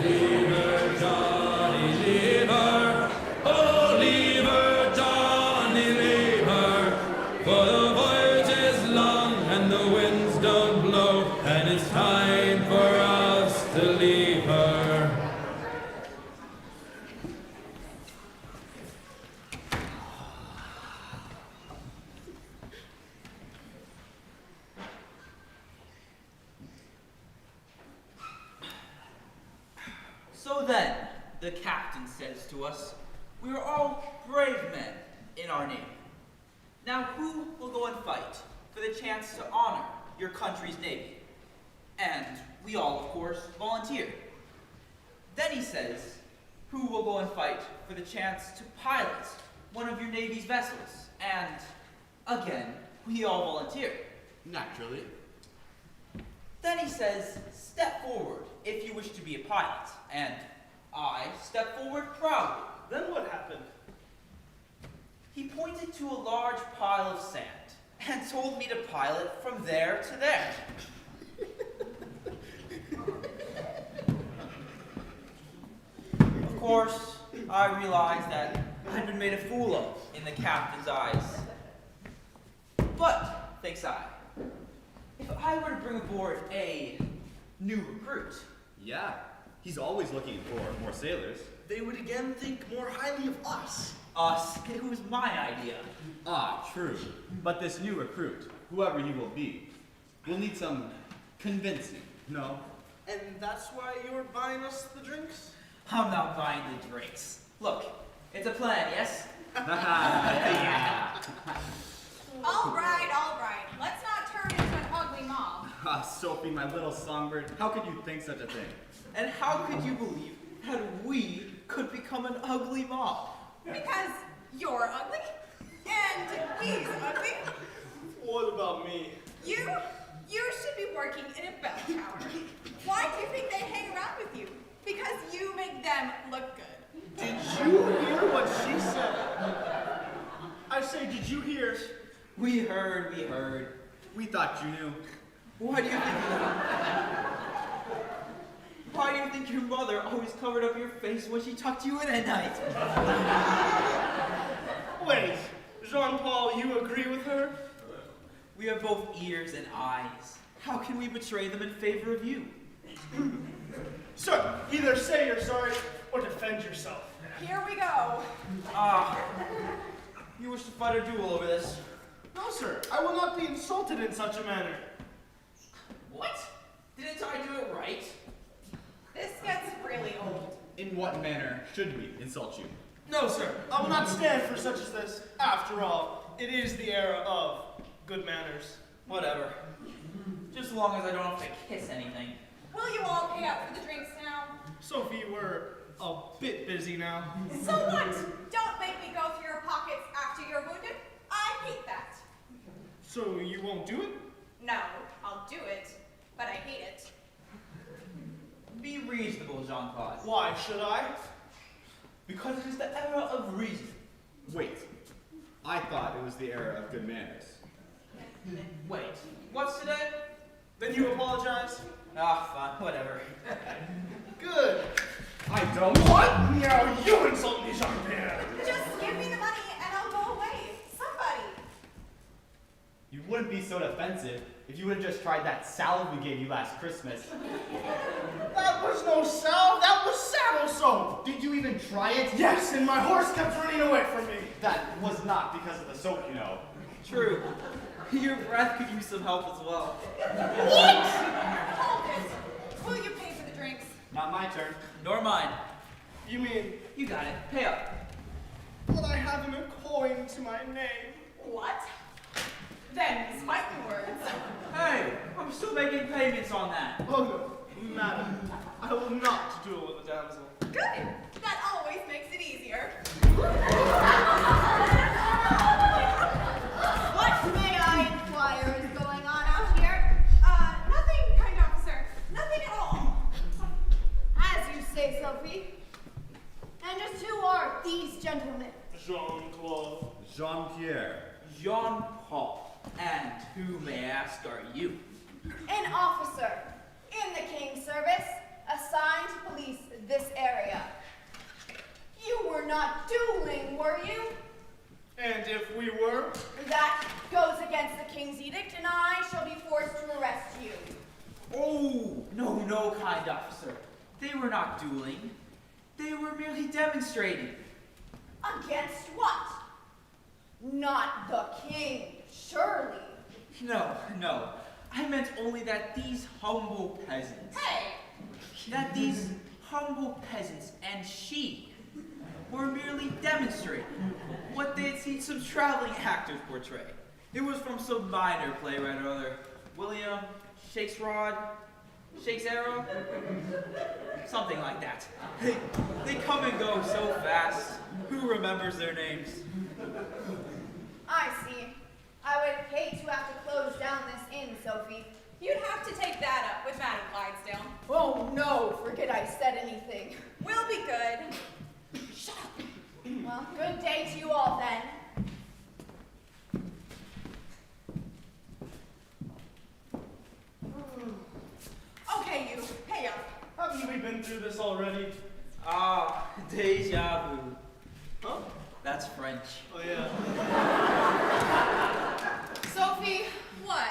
Leave her, Johnny, leave her. Oh, leave her, Johnny, leave her. For the voyage is long and the winds don't blow, and it's time for us to leave her. So then, the captain says to us, we are all brave men in our navy. Now who will go and fight for the chance to honor your country's navy? And we all, of course, volunteer. Then he says, who will go and fight for the chance to pilot one of your navy's vessels? And again, we all volunteer. Naturally. Then he says, step forward if you wish to be a pilot. And I step forward proudly. Then what happened? He pointed to a large pile of sand and told me to pilot from there to there. Of course, I realized that I'd been made a fool of in the captain's eyes. But, thinks I, if I were to bring aboard a new recruit, Yeah, he's always looking for more sailors. They would again think more highly of us. it was my idea. Ah, true. But this new recruit, whoever he will be, will need some convincing, no? And that's why you're buying us the drinks? I'm not buying the drinks. Look, it's a plan, yes? Yeah. All right. Let's not turn into an ugly mob. Ah, Sophie, my little songbird, how could you think such a thing? And how could you believe that we could become an ugly mob? Because you're ugly, and he's ugly. What about me? You should be working in a bell tower. Why do you think they hang around with you? Because you make them look good. Did you hear what she said? I say, did you hear? We heard. We thought you knew. Why do you think your mother always covered up your face when she tucked you in at night? Wait, Jean-Paul, you agree with her? We have both ears and eyes. How can we betray them in favor of you? Sir, either say you're sorry or defend yourself. Here we go. You wish to fight a duel over this? No, sir, I will not be insulted in such a manner. What? Didn't I do it right? This gets really old. In what manner should we insult you? No, sir, I will not stand for such as this. After all, it is the era of good manners. Whatever. Just as long as I don't have to kiss anything. Will you all pay up for the drinks now? Sophie, we're a bit busy now. So what? Don't make me go through your pockets after you're wounded. I hate that. So you won't do it? No, I'll do it, but I hate it. Be reasonable, Jean-Claude. Why should I? Because it is the era of reason. Wait, I thought it was the era of good manners. Wait, what's today? Then you apologize? Fine, whatever. Good. I don't. What? Now you insult me, Jean-Pierre. Just give me the money and I'll go away. Somebody. You wouldn't be so defensive if you would have just tried that salad we gave you last Christmas. That was no salve, that was saddle soap. Did you even try it? Yes, and my horse kept running away from me. That was not because of the soap, you know. True. Your breath could use some help as well. What? Hold it. Will you pay for the drinks? Not my turn. Nor mine. You mean, You got it. Pay up. but I haven't a coin to my name. What? Then these fighting words. Hey, I'm still making payments on that. Oh no, madam, I will not duel with a damsel. Good. That always makes it easier. What may I inquire is going on out here? Nothing, kind officer. Nothing at all. As you say, Sophie. And just who are these gentlemen? Jean-Claude. Jean-Pierre. Jean-Paul. And who, may I ask, are you? An officer in the King's service assigned to police not dueling, were you? And if we were? That goes against the king's edict, and I shall be forced to arrest you. Oh, no, kind officer. They were not dueling. They were merely demonstrating. Against what? Not the king, surely. No. I meant only that these humble peasants. Hey! That these humble peasants and she were merely demonstrating what they had seen some traveling actors portray. It was from some minor playwright or other. William Shakespeare? Something like that. They come and go so fast. Who remembers their names? I see. I would hate to have to close down this inn, Sophie. You'd have to take that up with Madame Clydesdale. Oh no, forget I said anything. We'll be good. Shut up. Well, good day to you all then. Okay, you. Pay up. Haven't we been through this already? Ah, déjà vu. Huh? That's French. Oh, yeah. Sophie, What?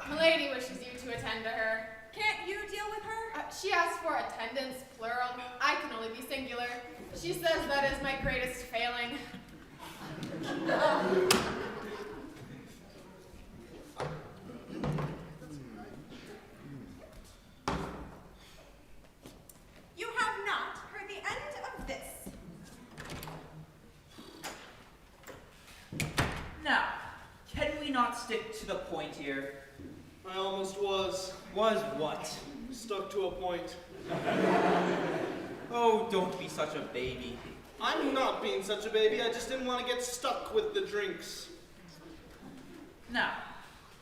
Milady wishes you to attend to her. Can't you deal with her? She asked for attendance, plural. I can only be singular. She says that is my greatest failing. You have not heard the end of this. Now, can we not stick to the point here? I almost was. Was what? Stuck to a point. Oh, don't be such a baby. I'm not being such a baby, I just didn't want to get stuck with the drinks. Now,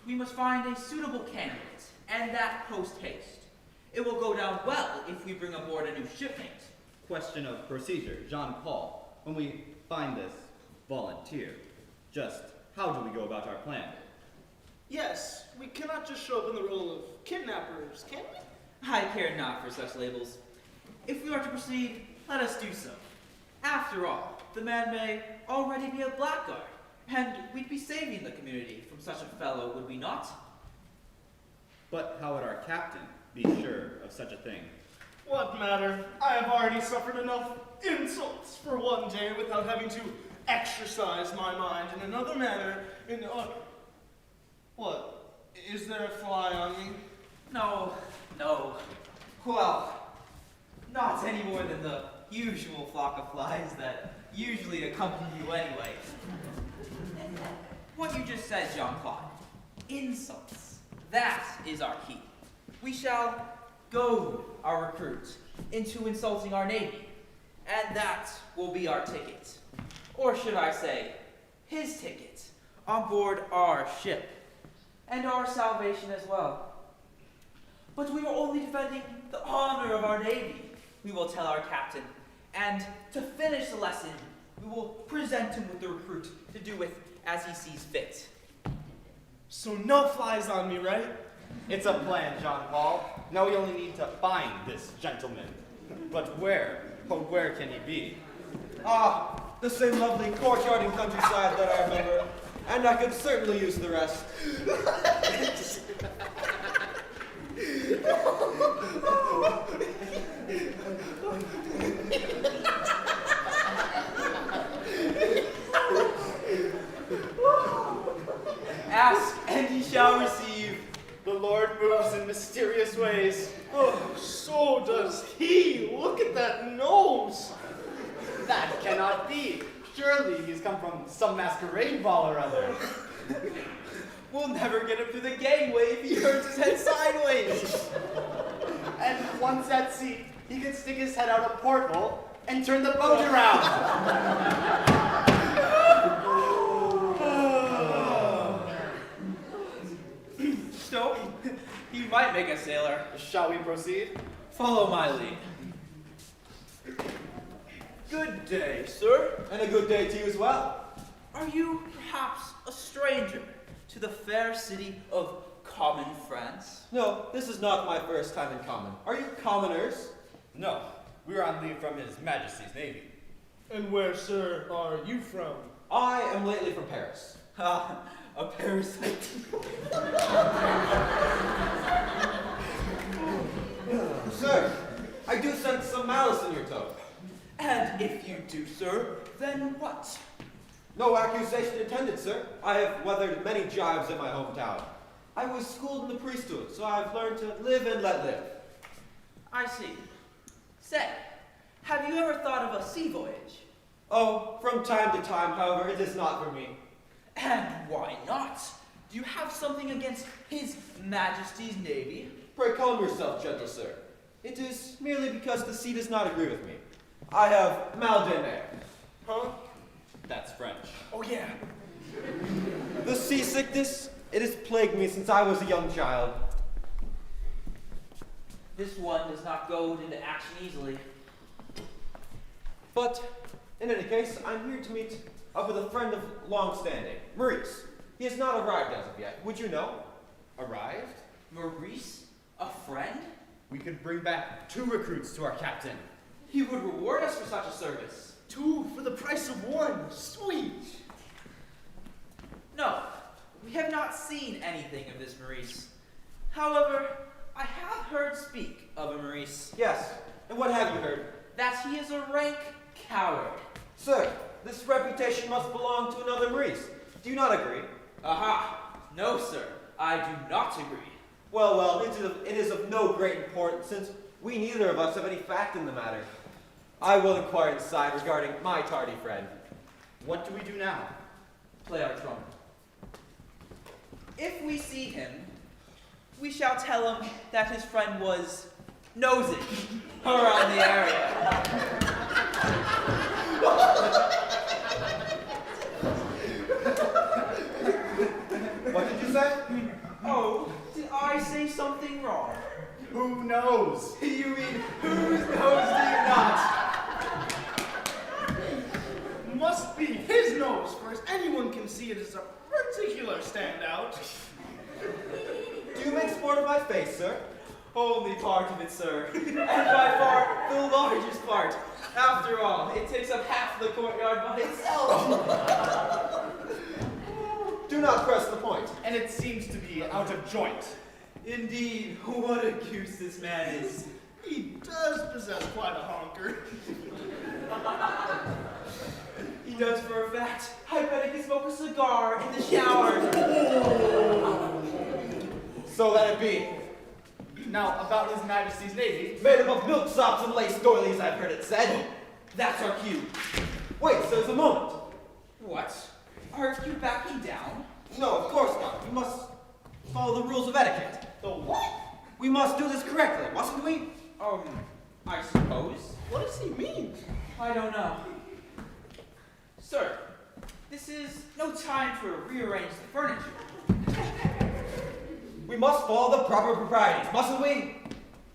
we must find a suitable candidate, and that post-haste. It will go down well if we bring aboard a new shipmate. Question of procedure, Jean-Paul. When we find this volunteer, just how do we go about our plan? Yes, we cannot just show up in the role of kidnappers, can we? I care not for such labels. If we are to proceed, let us do so. After all, the man may already be a blackguard, and we'd be saving the community from such a fellow, would we not? But how would our captain be sure of such a thing? What matter? I have already suffered enough insults for one day without having to exercise my mind in another manner. What? Is there a fly on me? No. Well, not any more than the usual flock of flies that usually accompany you anyway. What you just said, Jean-Claude. Insults. That is our key. We shall goad our recruits into insulting our navy, and that will be our ticket. Or should I say, his ticket, on board our ship, and our salvation as well. But we are only defending the honor of our navy, we will tell our captain, and to finish the lesson, we will present him with the recruit to do with as he sees fit. So no flies on me, right? It's a plan, Jean-Paul. Now we only need to find this gentleman. But where? Oh, where can he be? Ah, the same lovely courtyard and countryside that I remember. And I could certainly use the rest. Ask, and ye shall receive. The Lord moves in mysterious ways. Oh, so does he. Look at that nose. That cannot be. Surely he's come from some masquerade ball or other. We'll never get him through the gangway if he turns his head sideways. And once at sea, he can stick his head out a porthole and turn the boat around. So, he might make a sailor. Shall we proceed? Follow my lead. Good day, sir, and a good day to you as well. Are you perhaps a stranger to the fair city of common France? No, this is not my first time in common. Are you commoners? No, we are on leave from His Majesty's Navy. And where, sir, are you from? I am lately from Paris. Ah, a parasite. Sir, I do sense some malice in your tone. And if you do, sir, then what? No accusation intended, sir. I have weathered many jibes in my hometown. I was schooled in the priesthood, so I've learned to live and let live. I see. Say, have you ever thought of a sea voyage? Oh, from time to time, however, it is not for me. And why not? Do you have something against His Majesty's Navy? Pray calm yourself, gentle sir. It is merely because the sea does not agree with me. I have mal de mer. Huh? That's French. Oh, yeah. The seasickness, it has plagued me since I was a young child. This one does not go into action easily. But, in any case, I'm here to meet up with a friend of long standing, Maurice. He has not arrived as of yet. Would you know? Arrived? Maurice? A friend? We could bring back 2 recruits to our captain. He would reward us for such a service. 2 for the price of 1. Sweet. No, we have not seen anything of this Maurice. However, I have heard speak of a Maurice. Yes. And what have you heard? That he is a rank coward. Sir, this reputation must belong to another Maurice. Do you not agree? Aha! No, sir, I do not agree. Well, it is of no great importance, since we neither of us have any fact in the matter. I will inquire inside regarding my tardy friend. What do we do now? Play our trumpet. If we see him, we shall tell him that his friend was nosing around the area. What did you say? Oh, did I say something wrong? Who knows? You mean, whose nose do you not? Must be his nose, for as anyone can see it is a particular standout. Do you make sport of my face, sir? Only part of it, sir. And by far, the largest part. After all, it takes up half the courtyard by itself. Do not press the point. And it seems to be out of joint. Indeed, what a goose this man is. He does possess quite a honker. He does for a fact. I bet he can smoke a cigar in the shower. So let it be. Now, about His Majesty's Navy. Made up of milksops and lace doilies, I've heard it said. That's our cue. Wait, so there's a moment. What? Are you backing down? No, of course not. We must follow the rules of etiquette. The what? We must do this correctly, mustn't we? I suppose. What does he mean? I don't know. Sir, this is no time to rearrange the furniture. We must follow the proper proprieties, mustn't we?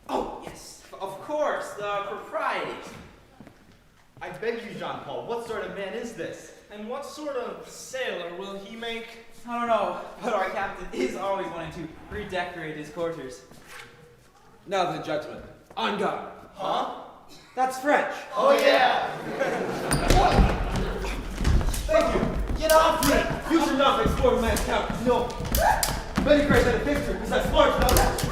Oh, yes, of course, the proprieties. I beg you, Jean-Paul, what sort of man is this? And what sort of sailor will he make? I don't know, but our captain is always wanting to redecorate his quarters. Now then, gentlemen, on guard. Huh? That's French. Oh, yeah. Thank you. Get off me. You should not make sport of man's count. No. Many great men of history possess large numbers.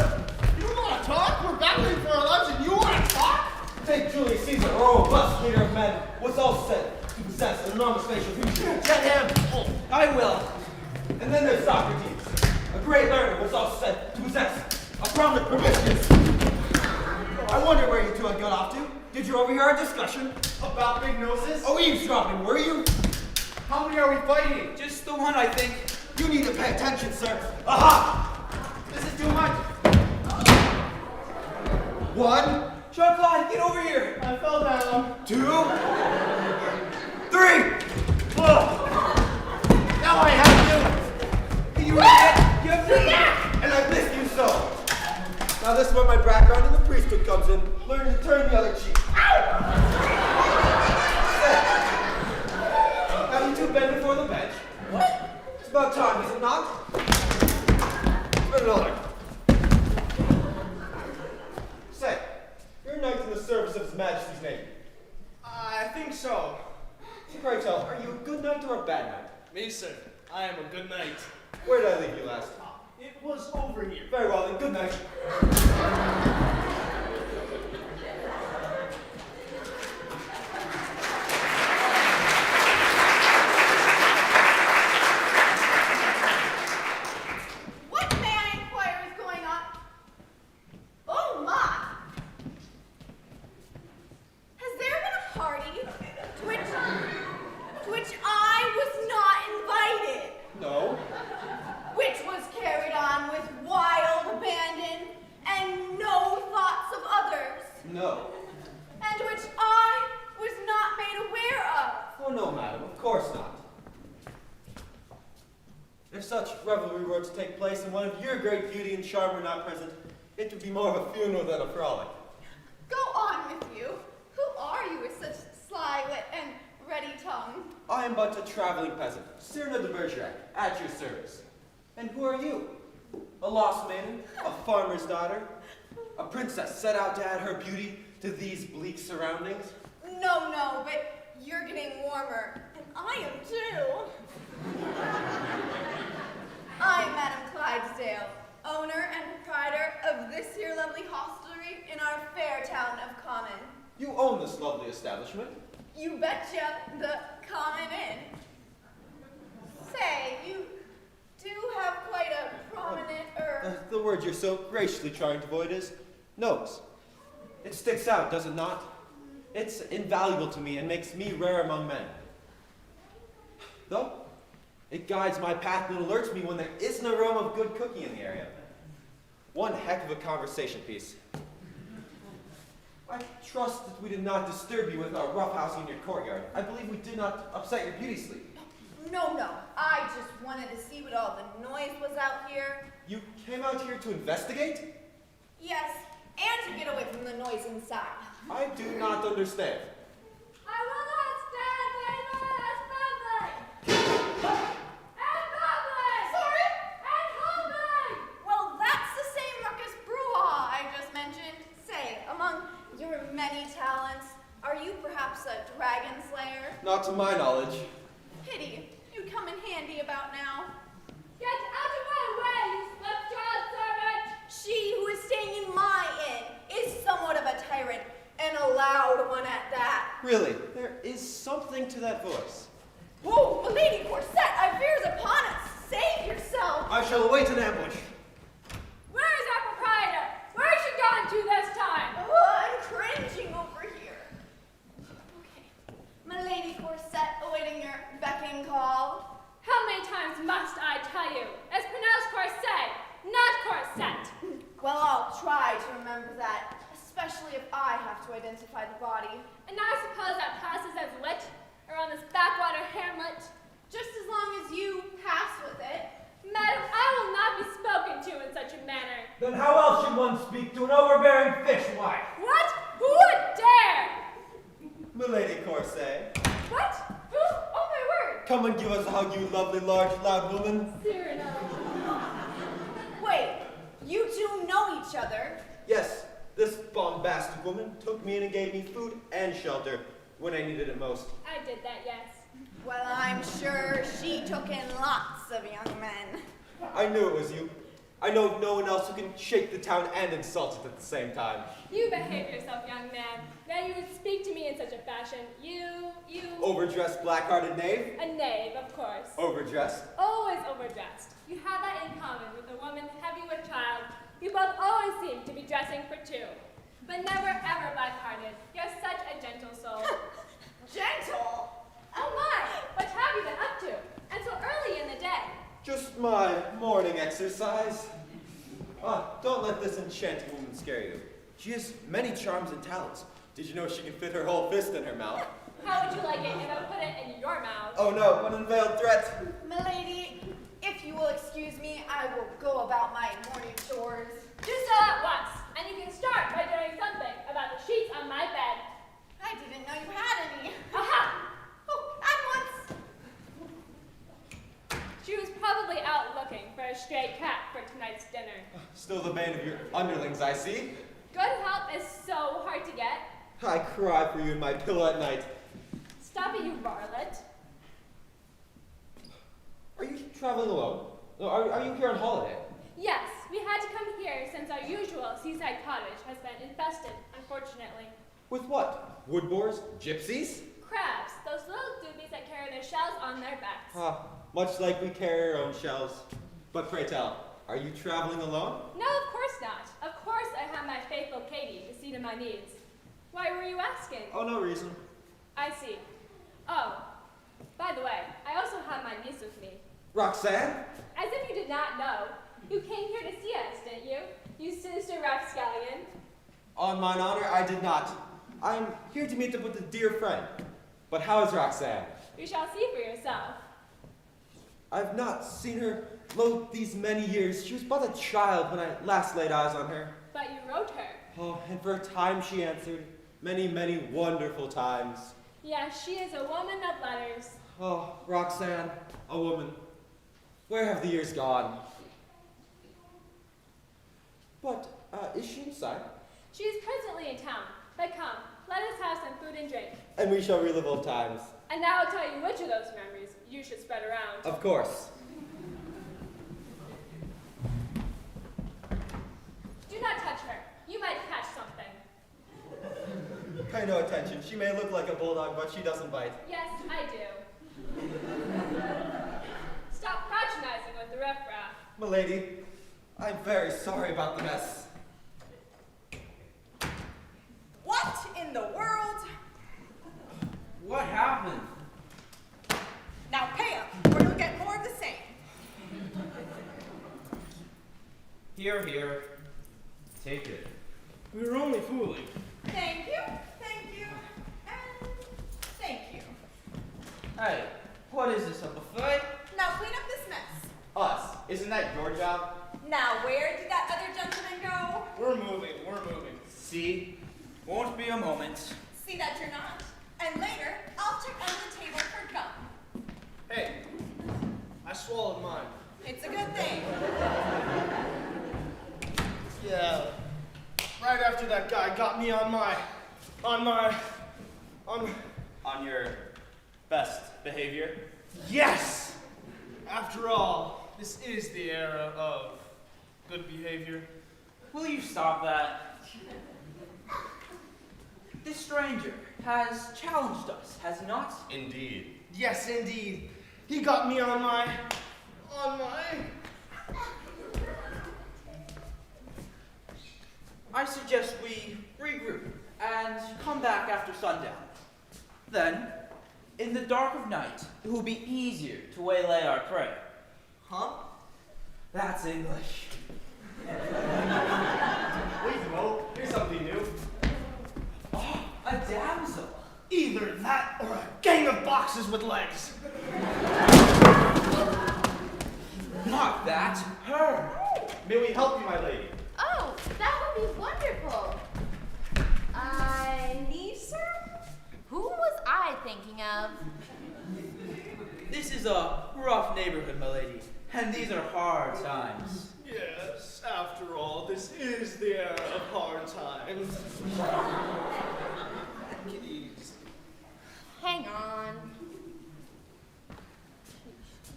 You want to talk? We're battling for our lives and you want to talk? Take Julius Caesar, a robust leader of men, was all said to possess an enormous facial feature. Get him. Oh. I will. And then there's Socrates. A great learner was all said to possess a prominent proboscis. I wonder where you two had got off to. Did you overhear our discussion? About big noses? Oh, eavesdropping, were you? How many are we fighting? Just the one, I think. You need to pay attention, sir. Aha! This is too much. 1, Jean-Claude, get over here. I fell down. 2, 3. Now I have you. You idiot! You have me! And I missed you so. Now this is where my background in the priesthood comes in. Learn to turn the other cheek. Have you two been before the bench? What? It's about time, is it not? Spin another. Say, you're a knight in the service of His Majesty's Navy. I think so. Pray tell, are you a good knight or a bad knight? Me, sir. I am a good knight. Where did I leave you last? It was over here. Very well, then, good night. What, may I inquire, is going on? Oh my! Has there been a party to which I was not invited? No. Which was carried on with wild abandon and no thoughts of others, No. and which I was not made aware of. Oh, no, madam, of course not. If such revelry were to take place and one of your great beauty and charm were not present, it would be more of a funeral than a frolic. Go on with you. Who are you with such sly wit and ready tongue? I am but a traveling peasant, Cyrano de Bergerac, at your service. And who are you? A lost maiden? A farmer's daughter? A princess set out to add her beauty to these bleak surroundings? No, but you're getting warmer, and I am too. I'm Madam Clydesdale, owner and proprietor of this here lovely hostelry in our fair town of Common. You own this lovely establishment? You betcha, the Common Inn. Say, you do have quite a prominent, The word you're so graciously trying to avoid is nose. It sticks out, does it not? It's invaluable to me and makes me rare among men. Though, it guides my path and alerts me when there is an aroma of good cooking in the area. One heck of a conversation piece. I trust that we did not disturb you with our roughhousing in your courtyard. I believe we did not upset your beauty sleep. No, I just wanted to see what all the noise was out here. You came out here to investigate? Yes, and to get away from the noise inside. I do not understand. I will not stand where you are public! And public! Sorry? And public! Well, that's the same ruckus brouhaha I just mentioned. Say, among your many talents, are you perhaps a dragon slayer? Not to my knowledge. Pity. You'd come in handy about now. Get out of my way, you slip-jawed servant! She who is staying in my inn is somewhat of a tyrant, and a loud one at that. Really, there is something to that voice. Oh, Milady Corset, I fear is upon us. Save yourself. I shall await an ambush. Where is our proprietor? Where has she gone to this time? Oh, I'm cringing over here. Okay. Milady Corset, awaiting your beck and call. How many times must I tell you? It's pronounced corset, not corset. Well, I'll try to remember that, especially if I have to identify the body. And I suppose that passes as lit, or on this backwater hamlet. Just as long as you pass with it. Madam, I will not be spoken to in such a manner. Then how else should one speak to an overbearing fishwife? What? Who would dare? Milady Corset, What? Who? Oh my word! come and give us a hug, you lovely, large, loud woman. Cyrano. Wait, you two know each other? Yes, this bombastic woman took me in and gave me food and shelter when I needed it most. I did that, yes. Well, I'm sure she took in lots of young men. I knew it was you. I know of no one else who can shake the town and insult it at the same time. You behave yourself, young man. That you would speak to me in such a fashion. You. Overdressed, black-hearted knave? A knave, of course. Overdressed? Always overdressed. You have that in common with a woman heavy with child. You both always seem to be dressing for two. But never ever black-hearted. You're such a gentle soul. Gentle? Oh my! What have you been up to? And so early in the day. Just my morning exercise. Don't let this enchanting woman scare you. She has many charms and talents. Did you know she can fit her whole fist in her mouth? How would you like it if I put it in your mouth? Oh no, an unveiled threat. Milady, if you will excuse me, I will go about my morning chores. Do so at once, and you can start by doing something about the sheets on my bed. I didn't know you had any. Aha! Oh, at once. She was probably out looking for a stray cat for tonight's dinner. Still the bane of your underlings, I see. Good help is so hard to get. I cry for you in my pillow at night. Stop it, you varlet. Are you traveling alone? No, are you here on holiday? Yes, we had to come here since our usual seaside cottage has been infested, unfortunately. With what? Wood boars? Gypsies? Crabs, those little doobies that carry their shells on their backs. Ah, much like we carry our own shells. But pray tell, are you traveling alone? No, of course not. Of course I have my faithful Katie to see to my needs. Why were you asking? Oh, no reason. I see. Oh, by the way, I also have my niece with me. Roxanne? As if you did not know. You came here to see us, didn't you? You sinister rapscallion. On mine honor, I did not. I'm here to meet up with a dear friend. But how is Roxanne? You shall see for yourself. I've not seen her, lo, these many years. She was but a child when I last laid eyes on her. But you wrote her. Oh, and for a time she answered. Many, many wonderful times. Yes, she is a woman of letters. Oh, Roxanne, a woman. Where have the years gone? But, is she inside? She is presently in town. But come, let us have some food and drink. And we shall relive old times. And now I'll tell you which of those memories you should spread around. Of course. Do not touch her. You might catch something. Pay no attention. She may look like a bulldog, but she doesn't bite. Yes, I do. Stop patronizing with the riffraff. Milady, I'm very sorry about the mess. What in the world? What happened? Now pay up, or you'll get more of the same. Here, here. Take it. We were only fooling. Thank you, and thank you. Hey, what is this, a buffet? Now clean up this mess. Us. Isn't that your job? Now where did that other gentleman go? We're moving. See? Won't be a moment. See that you're not. And later, I'll check under the table for gum. Hey, I swallowed mine. It's a good thing. Yeah. Right after that guy got me on On your best behavior? Yes! After all, this is the era of good behavior. Will you stop that? This stranger has challenged us, has he not? Indeed. Yes, indeed. He got me on my... I suggest we regroup and come back after sundown. Then, in the dark of night, it will be easier to waylay our prey. Huh? That's English. Please, Mo. Here's something new. Oh, a damsel. Either that or a gang of boxes with legs. Not that, her. May we help you, my lady? Oh, that would be wonderful. Niece, sir? Who was I thinking of? This is a rough neighborhood, my lady, and these are hard times. Yes, after all, this is the era of hard times. Kiddies. Hang on.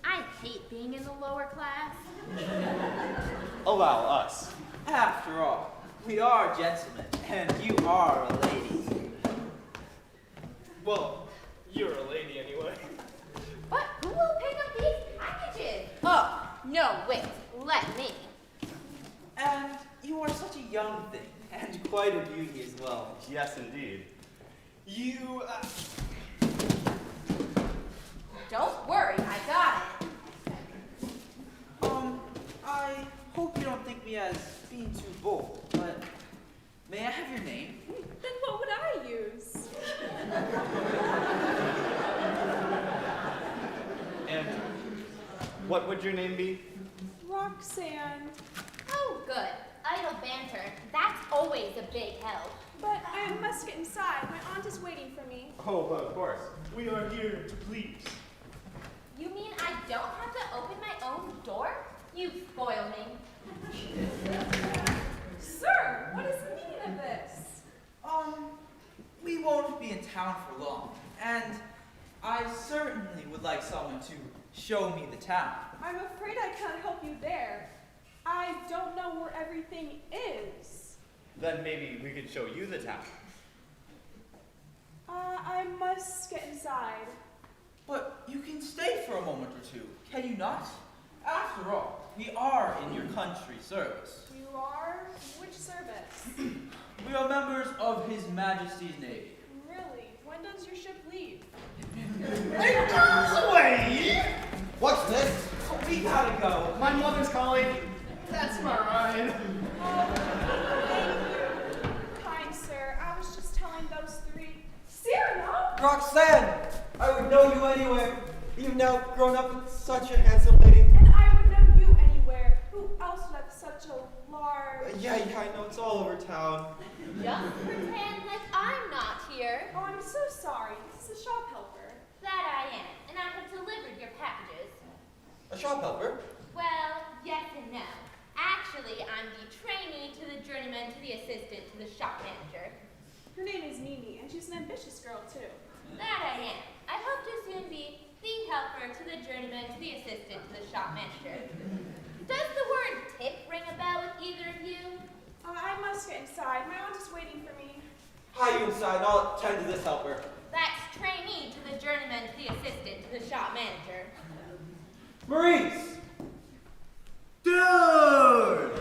I hate being in the lower class. Allow us. After all, we are gentlemen, and you are a lady. Well, you're a lady anyway. But who will pick up these packages? Oh, no, wait, let me. And you are such a young thing, and quite a beauty as well. Yes, indeed. You, Don't worry, I got it. I hope you don't think me as being too bold, but may I have your name? Then what would I use? And what would your name be? Roxanne. Oh, good. Idle banter. That's always a big help. But I must get inside. My aunt is waiting for me. Oh, well, of course. we are here to please. You mean I don't have to open my own door? You spoil me. Sir, what is the meaning of this? We won't be in town for long, and I certainly would like someone to show me the town. I'm afraid I can't help you there. I don't know where everything is. Then maybe we could show you the town. I must get inside. But you can stay for a moment or two, can you not? After all, we are in your country's service. You are? Which service? We are members of His Majesty's Navy. Really? When does your ship leave? It goes away! What's this? We gotta go. My mother's calling. That's my ride. Thank you. Kind sir, I was just telling those three. Cyrano! Roxanne! I would know you anywhere. You've now grown up with such a handsome lady. And I would know you anywhere. Who else would have such a large... Yeah, I know. It's all over town. Just pretend like I'm not here. Oh, I'm so sorry. This is a shop helper. That I am, and I have delivered your packages. A shop helper? Well, yes and no. Actually, I'm the trainee to the journeyman to the assistant to the shop manager. Her name is Mimi, and she's an ambitious girl, too. That I am. I hope to soon be the helper to the journeyman to the assistant to the shop manager. Does the word tip ring a bell with either of you? I must get inside. My aunt is waiting for me. Hide you inside, and I'll attend to this helper. That's trainee to the journeyman to the assistant to the shop manager. Maurice! Dude!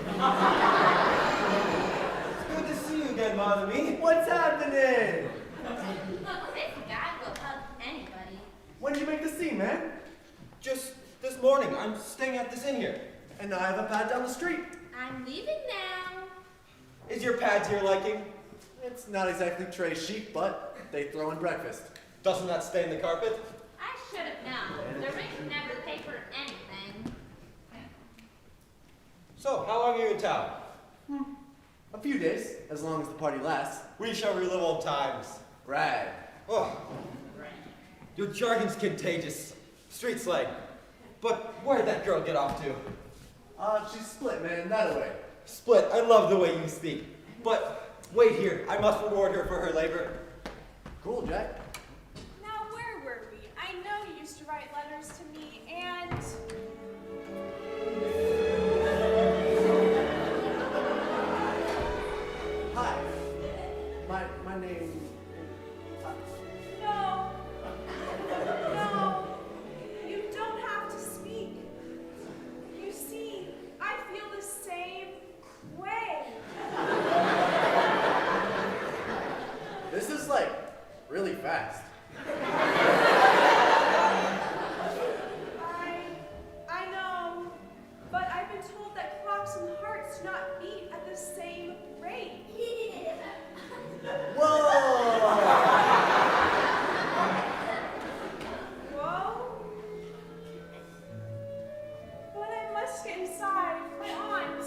It's good to see you again, mon ami. What's happening? This guy will hug anybody. When did you make the scene, man? Just this morning, I'm staying at this inn here. And I have a pad down the street. I'm leaving now. Is your pad to your liking? It's not exactly tray chic, but they throw in breakfast. Doesn't that stain the carpet? I should have known. The rich never pay for anything. So, how long are you in town? A few days, as long as the party lasts. We shall relive old times. Brag. Oh, your jargon's contagious. Street slang. But where'd that girl get off to? She's split, man, that away. Split, I love the way you speak. But wait here, I must reward her for her labor. Cool, Jack. Now, where were we? I know you used to write letters to me, and... Hi. My name... No. No. You don't have to speak. You see, I feel the same way. This is like really fast. I know, but I've been told that clocks and hearts do not beat at the same rate. Whoa! Whoa. But I must get inside. My aunt,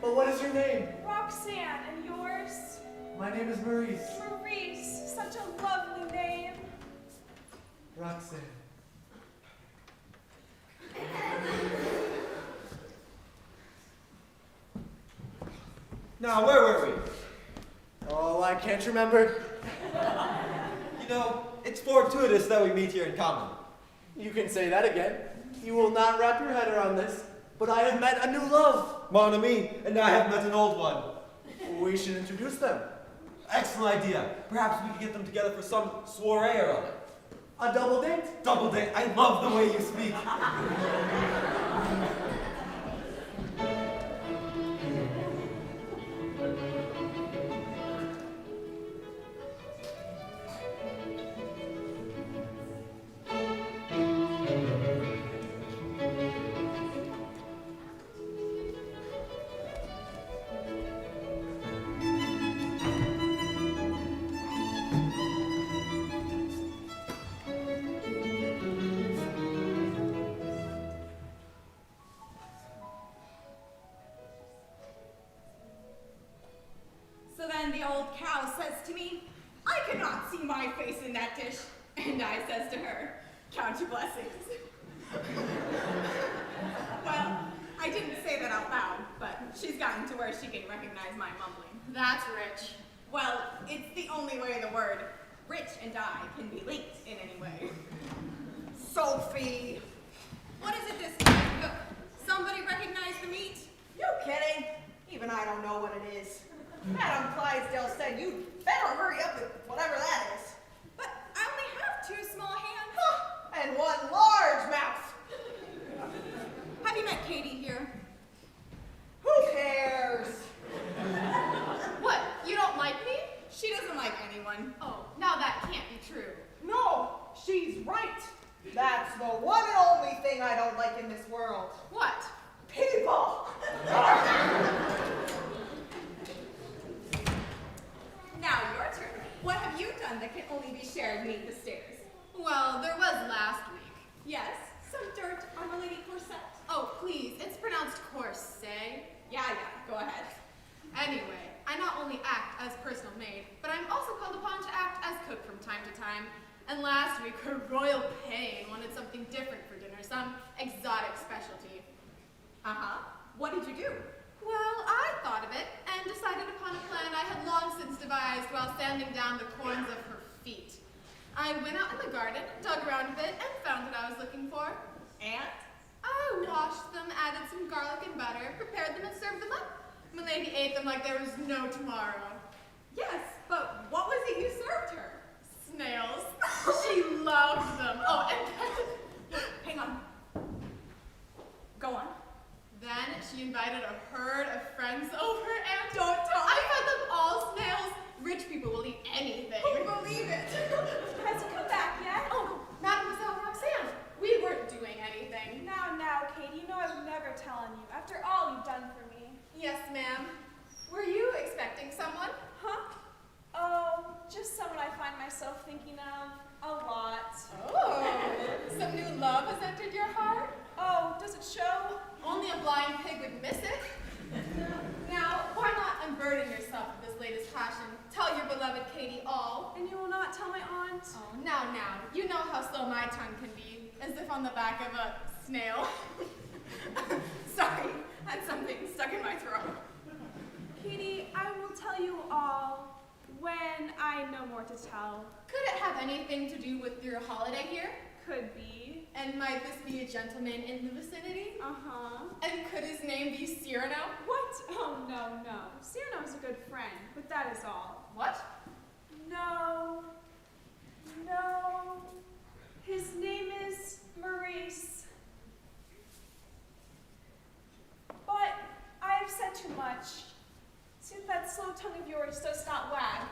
But what is your name? Roxanne, and yours? My name is Maurice. Maurice, such a lovely name. Roxanne. Now, where were we? Oh, I can't remember. You know, it's fortuitous that we meet here in common. You can say that again. You will not wrap your head around this, but I have met a new love. Mon ami, and I have met an old one. We should introduce them. Excellent idea. Perhaps we could get them together for some soiree or other. A double date? Double date. I love the way you speak. So then the old cow says to me, I cannot see my face in that dish. And I says to her, count your blessings. Well, I didn't say that out loud, but she's gotten to where she can recognize my mumbling. That's rich. Well, it's the only way of the word. Rich and I can be linked in any way. Sophie! What is it this time? Somebody recognize the meat? You kidding? Even I don't know what it is. Madam Clydesdale said you'd better hurry up with whatever that is. But I only have 2 small hands. And 1 large mouth. Have you met Katie here? Who cares? What, you don't like me? She doesn't like anyone. Oh, now that can't be true. No, she's right. That's the one and only thing I don't like in this world. What? People! Now your turn. What have you done that can only be shared beneath the stairs? Well, there was last week. Yes, some dirt on the lady corset. Oh, please, it's pronounced corset. Yeah, go ahead. Anyway, I not only act as personal maid, but I'm also called upon to act as cook from time to time. And last week, her royal pain wanted something different for dinner, some exotic specialty. What did you do? Well, I thought of it and decided upon a plan I had long since devised while sanding down the corns of her feet. I went out in the garden, dug around a bit, and found what I was looking for. And? I washed them, added some garlic and butter, prepared them, and served them up. Milady ate them like there was no tomorrow. Yes, but what was it you served her? Snails. She loves them. Oh, and hang on. Go on. Then she invited a herd of friends over and don't tell me. I fed them all snails. Rich people will eat anything. Who would believe it? Has he come back yet? Oh, Mademoiselle Roxanne. We weren't doing anything. Now, Katie, you know I would never tell on you after all you've done for me. Yes, ma'am. Were you expecting someone? Huh? Oh, just someone I find myself thinking of a lot. Oh, some new love has entered your heart? Oh, does it show? Only a blind pig would miss it. Now, why not unburden yourself of this latest passion? Tell your beloved Katie all. And you will not tell my aunt? Oh, now. You know how slow my tongue can be, as if on the back of a snail. Sorry, had something stuck in my throat. Katie, I will tell you all when I know more to tell. Could it have anything to do with your holiday here? Could be. And might this be a gentleman in the vicinity? Uh-huh. And could his name be Cyrano? What? Oh, no. Cyrano's a good friend, but that is all. What? No. His name is Maurice. But I have said too much. See if that slow tongue of yours does not wag.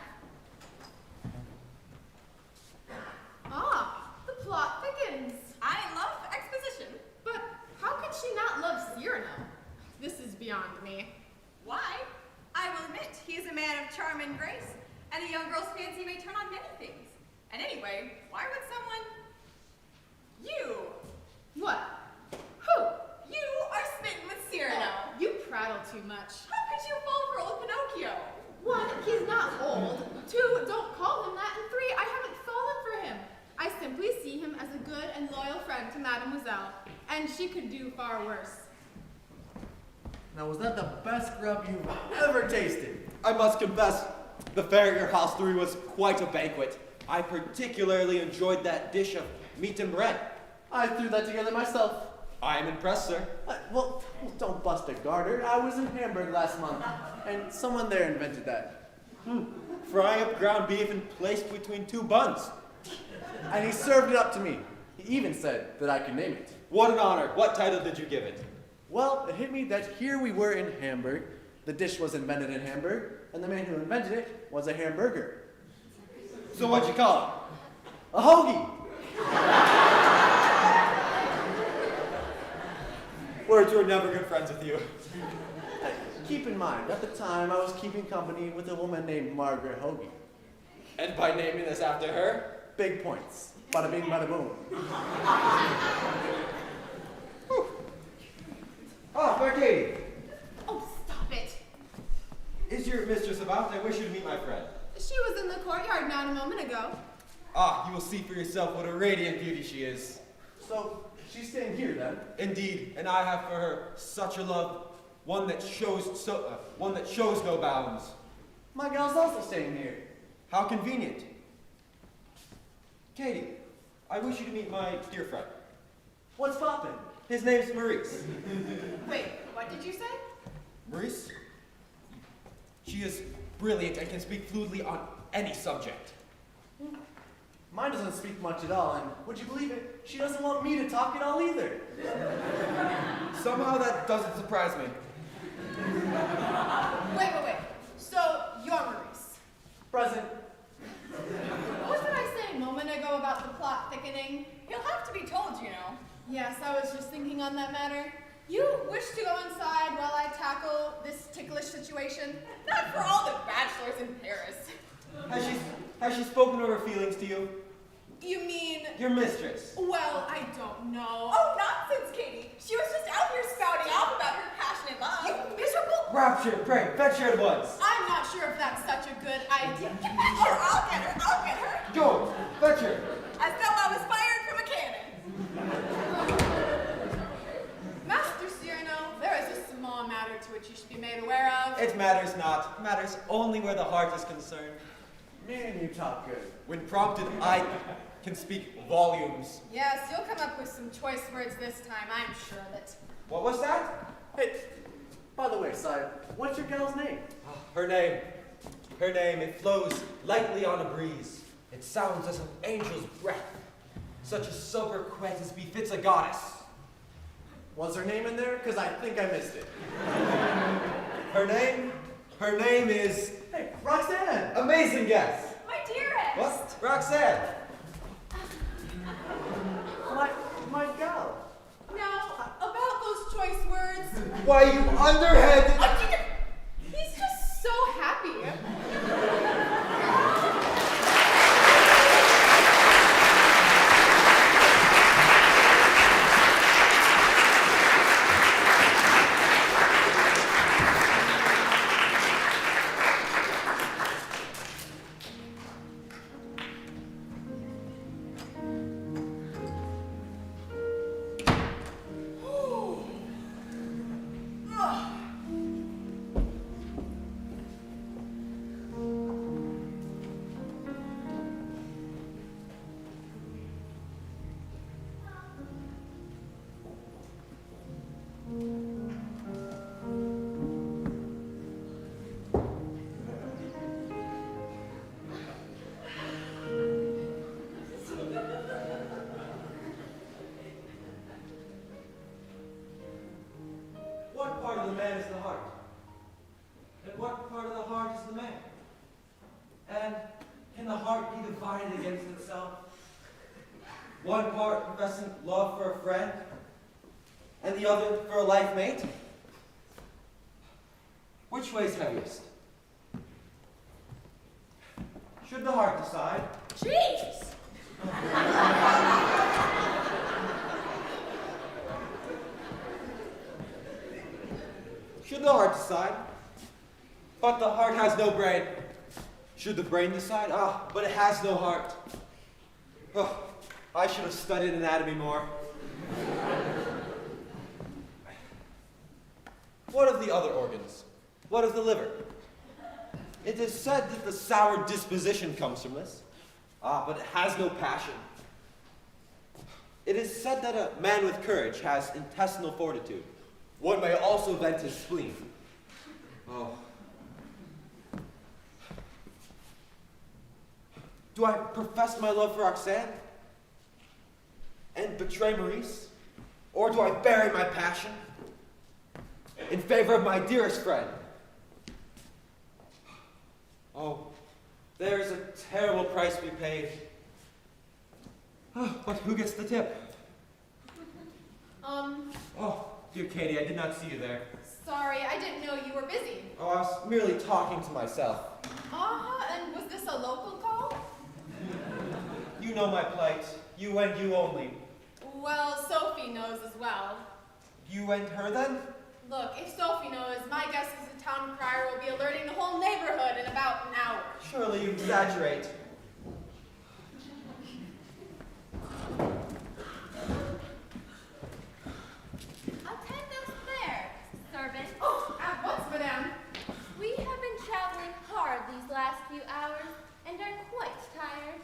Ah, the plot thickens. I love exposition. But how could she not love Cyrano? This is beyond me. Why? I will admit, he is a man of charm and grace, and a young girl's fancy may turn on many things. And anyway, why would someone... You! What? Who? You are smitten with Cyrano. Oh, you prattle too much. How could you fall for old Pinocchio? 1, he's not old. 2, don't call him that. And 3, I haven't fallen for him. I simply see him as a good and loyal friend to Mademoiselle, and she could do far worse. Now, was that the best grub you've ever tasted? I must confess, the fare at your house 3 was quite a banquet. I particularly enjoyed that dish of meat and bread. I threw that together myself. I am impressed, sir. Well, don't bust a garter. I was in Hamburg last month, and someone there invented that. Frying up ground beef and placed between 2 buns. And he served it up to me. He even said that I could name it. What an honor. What title did you give it? Well, it hit me that here we were in Hamburg. The dish was invented in Hamburg, and the man who invented it was a hamburger. So what'd you call it? A hoagie. Words were never good friends with you. Keep in mind, at the time, I was keeping company with a woman named Margaret Hoagie. And by naming this after her? Big points. Bada bing, bada boom. Oh, fair Katie. Oh, stop it. Is your mistress about? I wish you to meet my friend. She was in the courtyard not a moment ago. Ah, you will see for yourself what a radiant beauty she is. So, she's staying here then? Indeed, and I have for her such a love, one that shows no bounds. My gal's also staying here. How convenient. Katie, I wish you to meet my dear friend. What's poppin'? His name's Maurice. Wait, what did you say? Maurice? She is brilliant and can speak fluently on any subject. Mine doesn't speak much at all, and would you believe it? She doesn't want me to talk at all either. Somehow that doesn't surprise me. Wait. So, you're Maurice. Present. What did I say a moment ago about the plot thickening? He'll have to be told, you know. Yes, I was just thinking on that matter. You wish to go inside while I tackle this ticklish situation? Not for all the bachelors in Paris. Has she spoken of her feelings to you? You mean... Your mistress. Well, I don't know. Oh, nonsense, Katie. She was just out here spouting off about her passionate love. You miserable... Rapture, pray, fetch her at once. I'm not sure if that's such a good idea. Sure, I'll get her. Go, fetch her. As though I was fired from a cannon. Master Cyrano, there is a small matter to which you should be made aware of. It matters not. It matters only where the heart is concerned. Man, you talk good. When prompted, I can speak volumes. Yes, you'll come up with some choice words this time, I'm sure of it. What was that? Hey, by the way, sire, what's your gal's name? Her name, it flows lightly on a breeze. It sounds as an angel's breath, such a sobriquet as befits a goddess. Was her name in there? Because I think I missed it. Her name is... Hey, Roxanne! Amazing guess! My dearest. What? Roxanne! My gal. Now, about those choice words, Why, you underhead! he's just so happy. What part of the man is the heart? And what part of the heart is the man? And can the heart be divided against itself? One part professing love for a friend, and the other for a life mate? Which weighs heaviest? Should the heart decide? Jeez. Should the heart decide? But the heart has no brain. Should the brain decide? But it has no heart. Oh, I should have studied anatomy more. What of the other organs? What of the liver? It is said that the sour disposition comes from this. But it has no passion. It is said that a man with courage has intestinal fortitude. One may also vent his spleen. Oh. Do I profess my love for Roxanne? And betray Maurice? Or do I bury my passion in favor of my dearest friend? Oh, there is a terrible price we paid. But who gets the tip? Oh, dear Katie, I did not see you there. Sorry, I didn't know you were busy. Oh, I was merely talking to myself. And was this a local call? You know my plight. You and you only. Well, Sophie knows as well. You and her then? Look, if Sophie knows, my guess is the town crier will be alerting the whole neighborhood in about an hour. Surely you exaggerate. Attend us there, servant. Oh, at once, madame. We have been traveling hard these last few hours and are quite tired.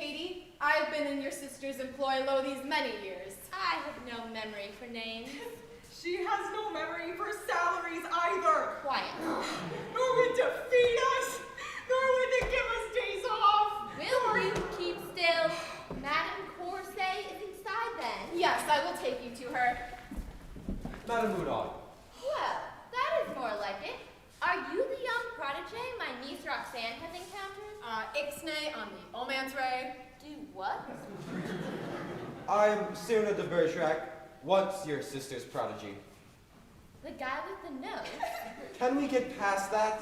Katie. I have been in your sister's employ lo these many years. I have no memory for names. She has no memory for salaries either. Quiet. Nor would to feed us, nor would to give us days off. Will you keep still? Madame Corset is inside then. Yes, I will take you to her. Madame Moudon, Well, that is more like it. Are you the young protege my niece Roxanne has encountered? Ixnay on the Omansray. Do what? I'm Cyrano de Bergerac, once your sister's prodigy. The guy with the nose? Can we get past that?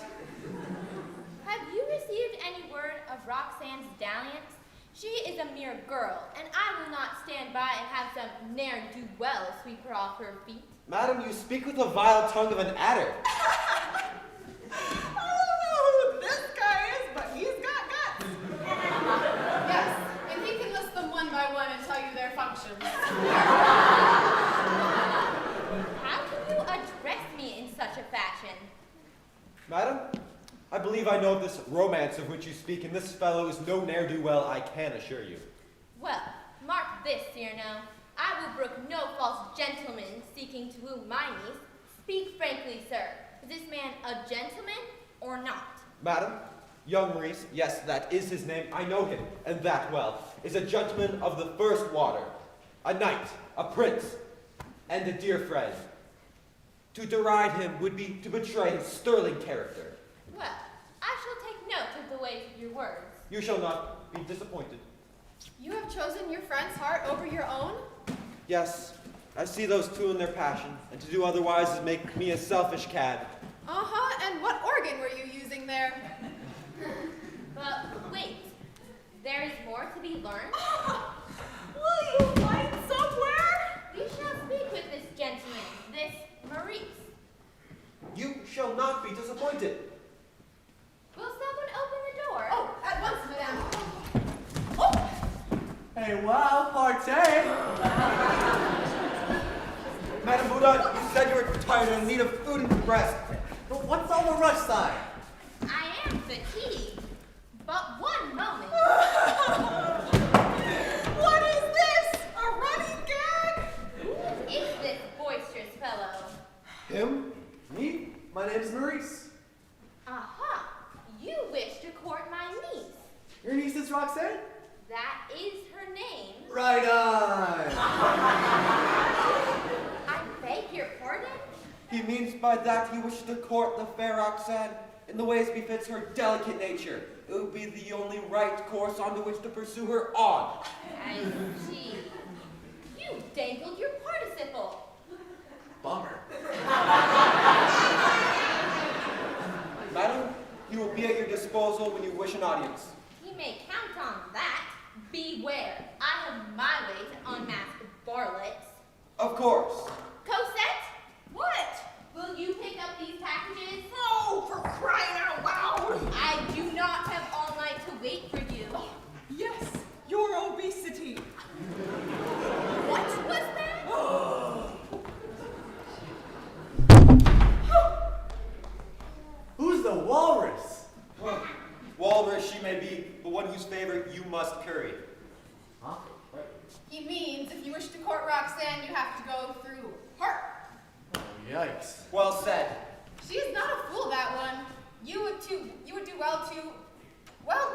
Have you received any word of Roxanne's dalliance? She is a mere girl, and I will not stand by and have some ne'er-do-well sweep her off her feet. Madam, you speak with the vile tongue of an adder. I don't know who this guy is, but he's got guts. Yes, and he can list them one by one and tell you their functions. How can you address me in such a fashion? Madam, I believe I know of this romance of which you speak, and this fellow is no ne'er-do-well, I can assure you. Well, mark this, Cyrano. I will brook no false gentleman seeking to woo my niece. Speak frankly, sir. Is this man a gentleman or not? Madam, young Maurice, yes, that is his name, I know him, and that well, is a gentleman of the first water, a knight, a prince, and a dear friend. To deride him would be to betray his sterling character. Well, I shall take note of the weight of your words. You shall not be disappointed. You have chosen your friend's heart over your own? Yes, I see those two in their passion, and to do otherwise is make me a selfish cad. Uh-huh, and what organ were you using there? But wait, there is more to be learned. Will you light somewhere? We shall speak with this gentleman, this Maurice. You shall not be disappointed. Will someone open the door? Oh, at once, madame. Hey, wow, partay! Madame Boudin, you said you were tired and in need of food and rest. But what's all the rush side? I am fatigued. But one moment. What is this? A running gag? Who is this boisterous fellow? Him? Me? My name's Maurice. Aha! You wish to court my niece. Your niece is Roxanne? That is her name. Right on! I beg your pardon? He means by that he wishes to court the fair Roxanne in the ways befits her delicate nature. It would be the only right course on to which to pursue her on. I see. You dangled your participle. Bummer. Madam, he will be at your disposal when you wish an audience. He may count on that. Beware. I have my way to unmask varlets. Of course. Cosette? What? Will you pick up these packages? Oh, for crying out loud! I do not have all night to wait for you. Yes, your obesity. What was that? Who's the walrus? Walrus she may be, but one whose favor you must curry. Huh? He means if you wish to court Roxanne, you have to go through her. Oh, yikes. Well said. She is not a fool, that one. You would do well to,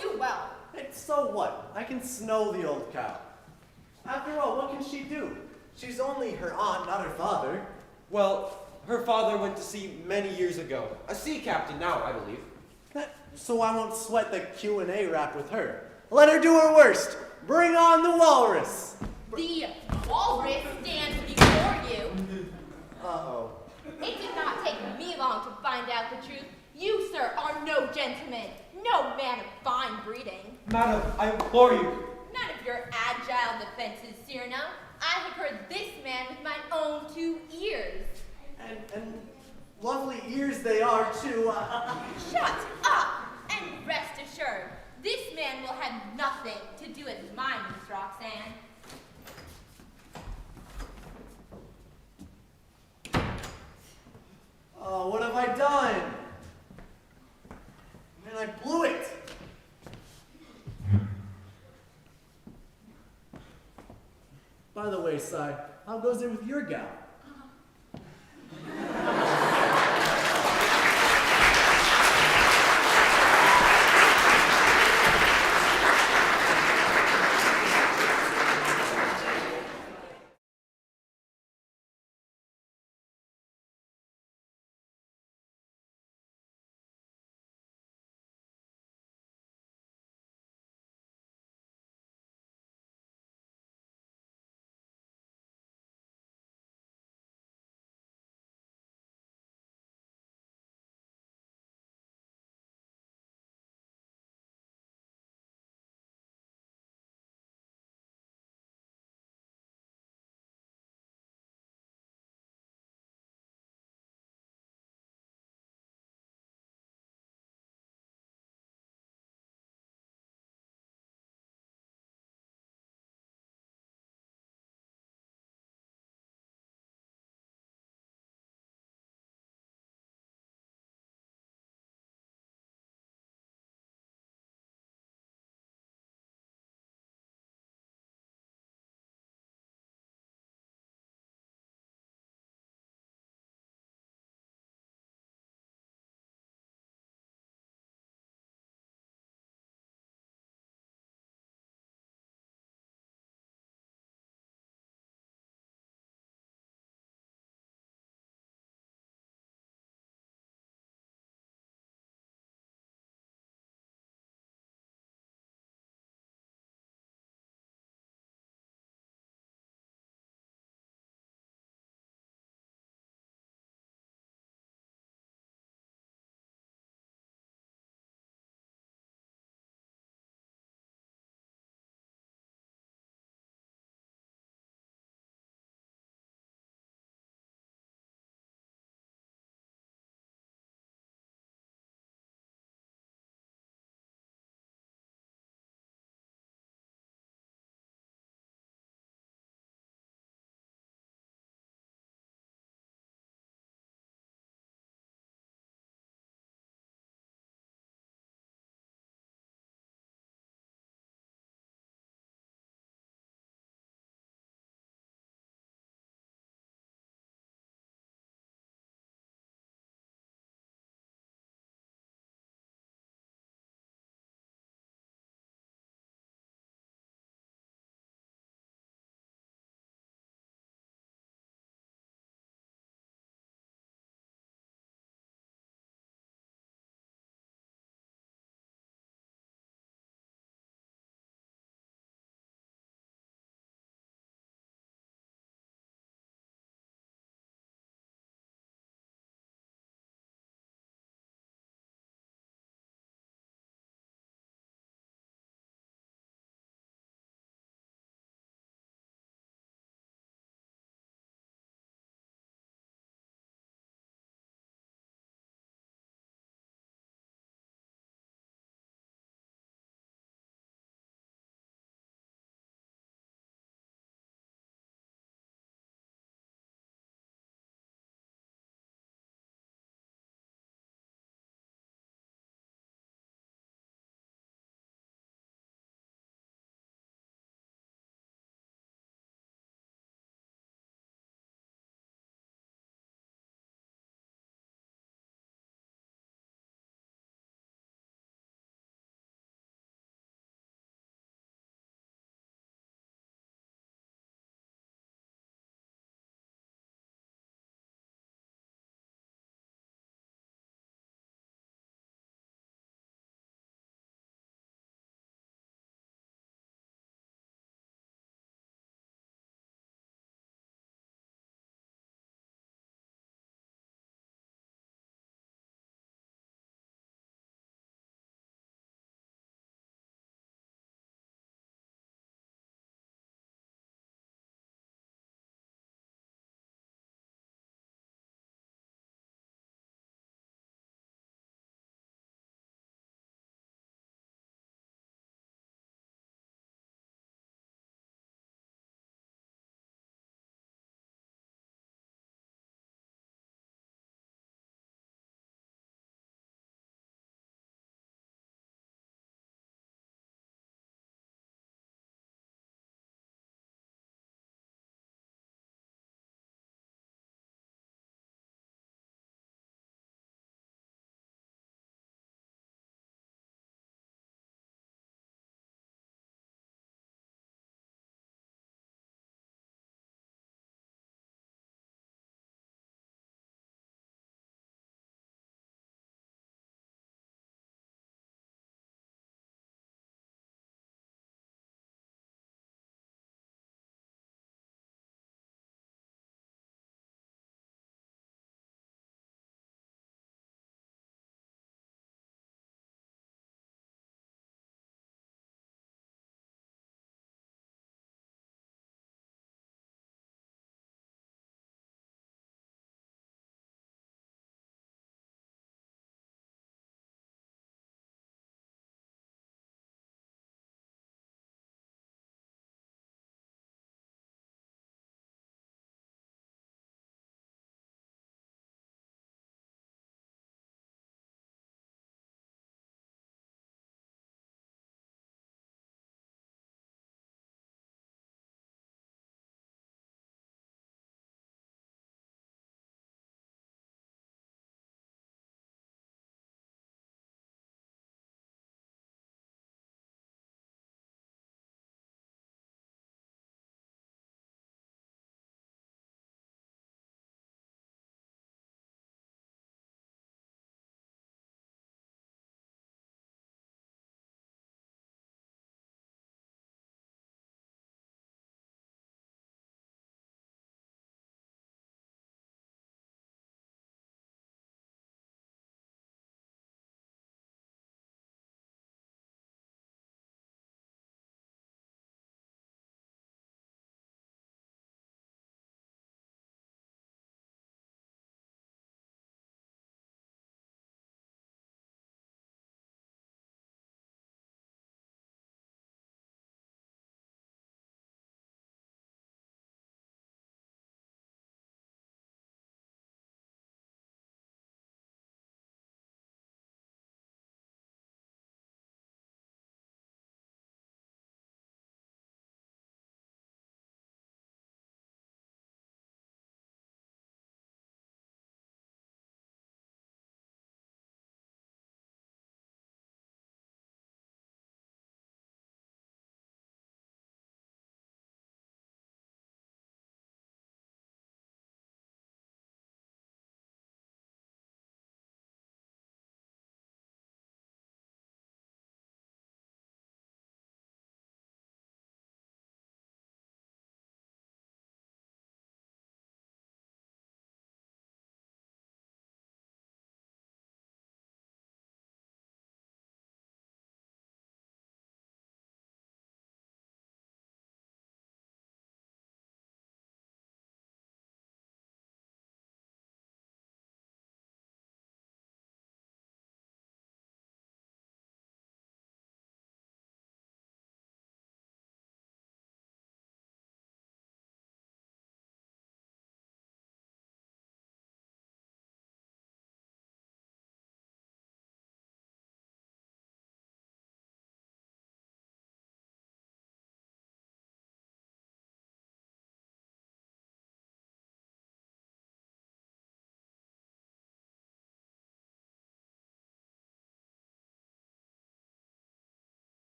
do well. Hey, so what? I can snow the old cow. After all, what can she do? She's only her aunt, not her father. Well, her father went to sea many years ago. A sea captain now, I believe. So I won't sweat the Q&A rap with her. Let her do her worst. Bring on the walrus. The walrus stands before you. Uh-oh. It did not take me long to find out the truth. You, sir, are no gentleman, no man of fine breeding. Madam, I implore you. None of your agile defenses, Cyrano. I have heard this man with my own 2 ears. And lovely ears they are, too. Shut up! And rest assured, this man will have nothing to do with my niece, Roxanne. Oh, what have I done? Man, I blew it. By the way, Si, how goes it with your gal?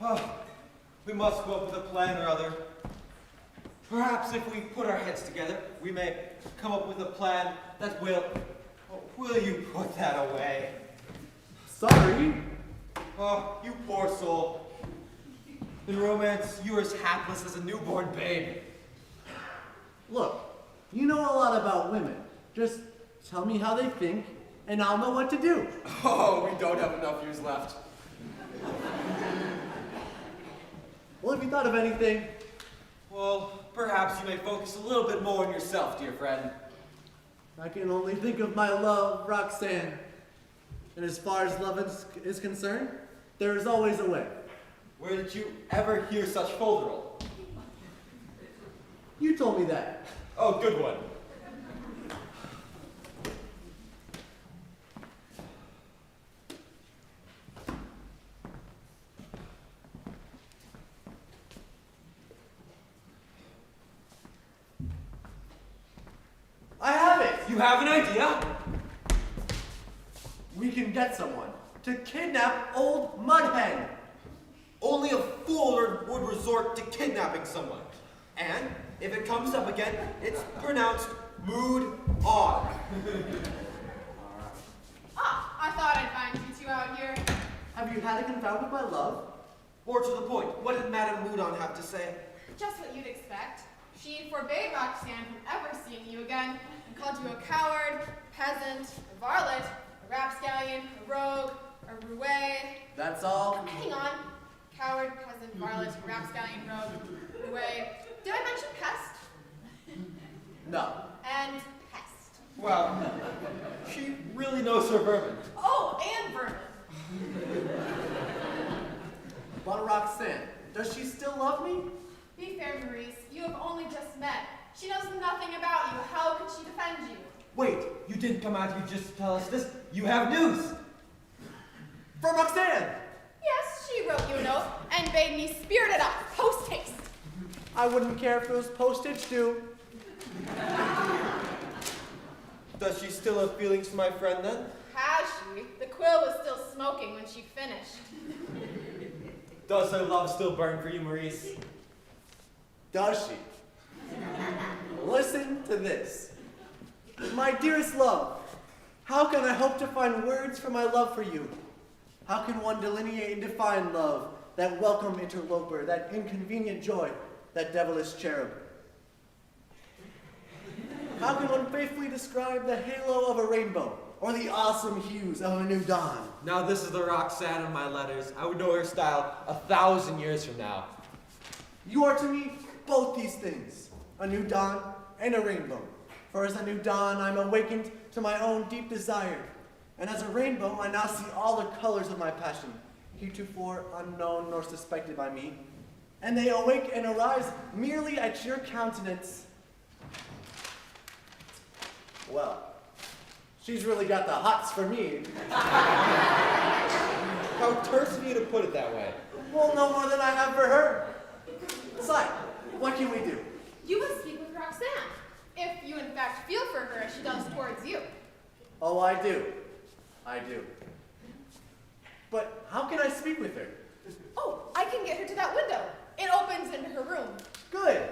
Oh, we must come up with a plan or other. Perhaps if we put our heads together, we may come up with a plan that will... Oh, will you put that away? Sorry. Oh, you poor soul. In romance, you are as hapless as a newborn babe. Look, you know a lot about women. Just tell me how they think, and I'll know what to do. Oh, we don't have enough years left. Well, have you thought of anything? Well, perhaps you may focus a little bit more on yourself, dear friend. I can only think of my love, Roxanne. And as far as love is concerned, there is always a way. Where did you ever hear such folderol? You told me that. Oh, good one. I have it! You have an idea? We can get someone to kidnap old Mudhen. Only a fool would resort to kidnapping someone. And if it comes up again, it's pronounced mood on. Ah, I thought I'd find you two out here. Have you had a confound with my love? Or to the point, what did Madame Moudon have to say? Just what you'd expect. She forbade Roxanne from ever seeing you again and called you a coward, peasant, a varlet, a rapscallion, a rogue, a roue. That's all? Hang on. Coward, peasant, varlet, rapscallion, rogue, roue. Did I mention pest? No. And pest. Wow. She really knows her vermin. Oh, and vermin. But Roxanne, does she still love me? Be fair, Maurice. You have only just met. She knows nothing about you. How could she defend you? Wait, you didn't come out here just to tell us this. You have news. From Roxanne! Yes, she wrote you a note and bade me spirit it up, post haste. I wouldn't care if it was postage due. Does she still have feelings for my friend then? Has she? The quill was still smoking when she finished. Does her love still burn for you, Maurice? Does she? Listen to this. My dearest love, how can I hope to find words for my love for you? How can one delineate and define love, that welcome interloper, that inconvenient joy, that devilish cherub? How can one faithfully describe the halo of a rainbow, or the awesome hues of a new dawn? Now this is the Roxanne of my letters. I would know her style 1,000 years from now. You are to me both these things, a new dawn and a rainbow. For as a new dawn, I'm awakened to my own deep desire. And as a rainbow, I now see all the colors of my passion, heretofore unknown nor suspected by me. And they awake and arise merely at your countenance. Well, she's really got the hots for me. How terse of you to put it that way. Well, no more than I have for her. Besides, what can we do? You must speak with Roxanne, if you in fact feel for her as she does towards you. Oh, I do. I do. But how can I speak with her? Oh, I can get her to that window. It opens into her room. Good.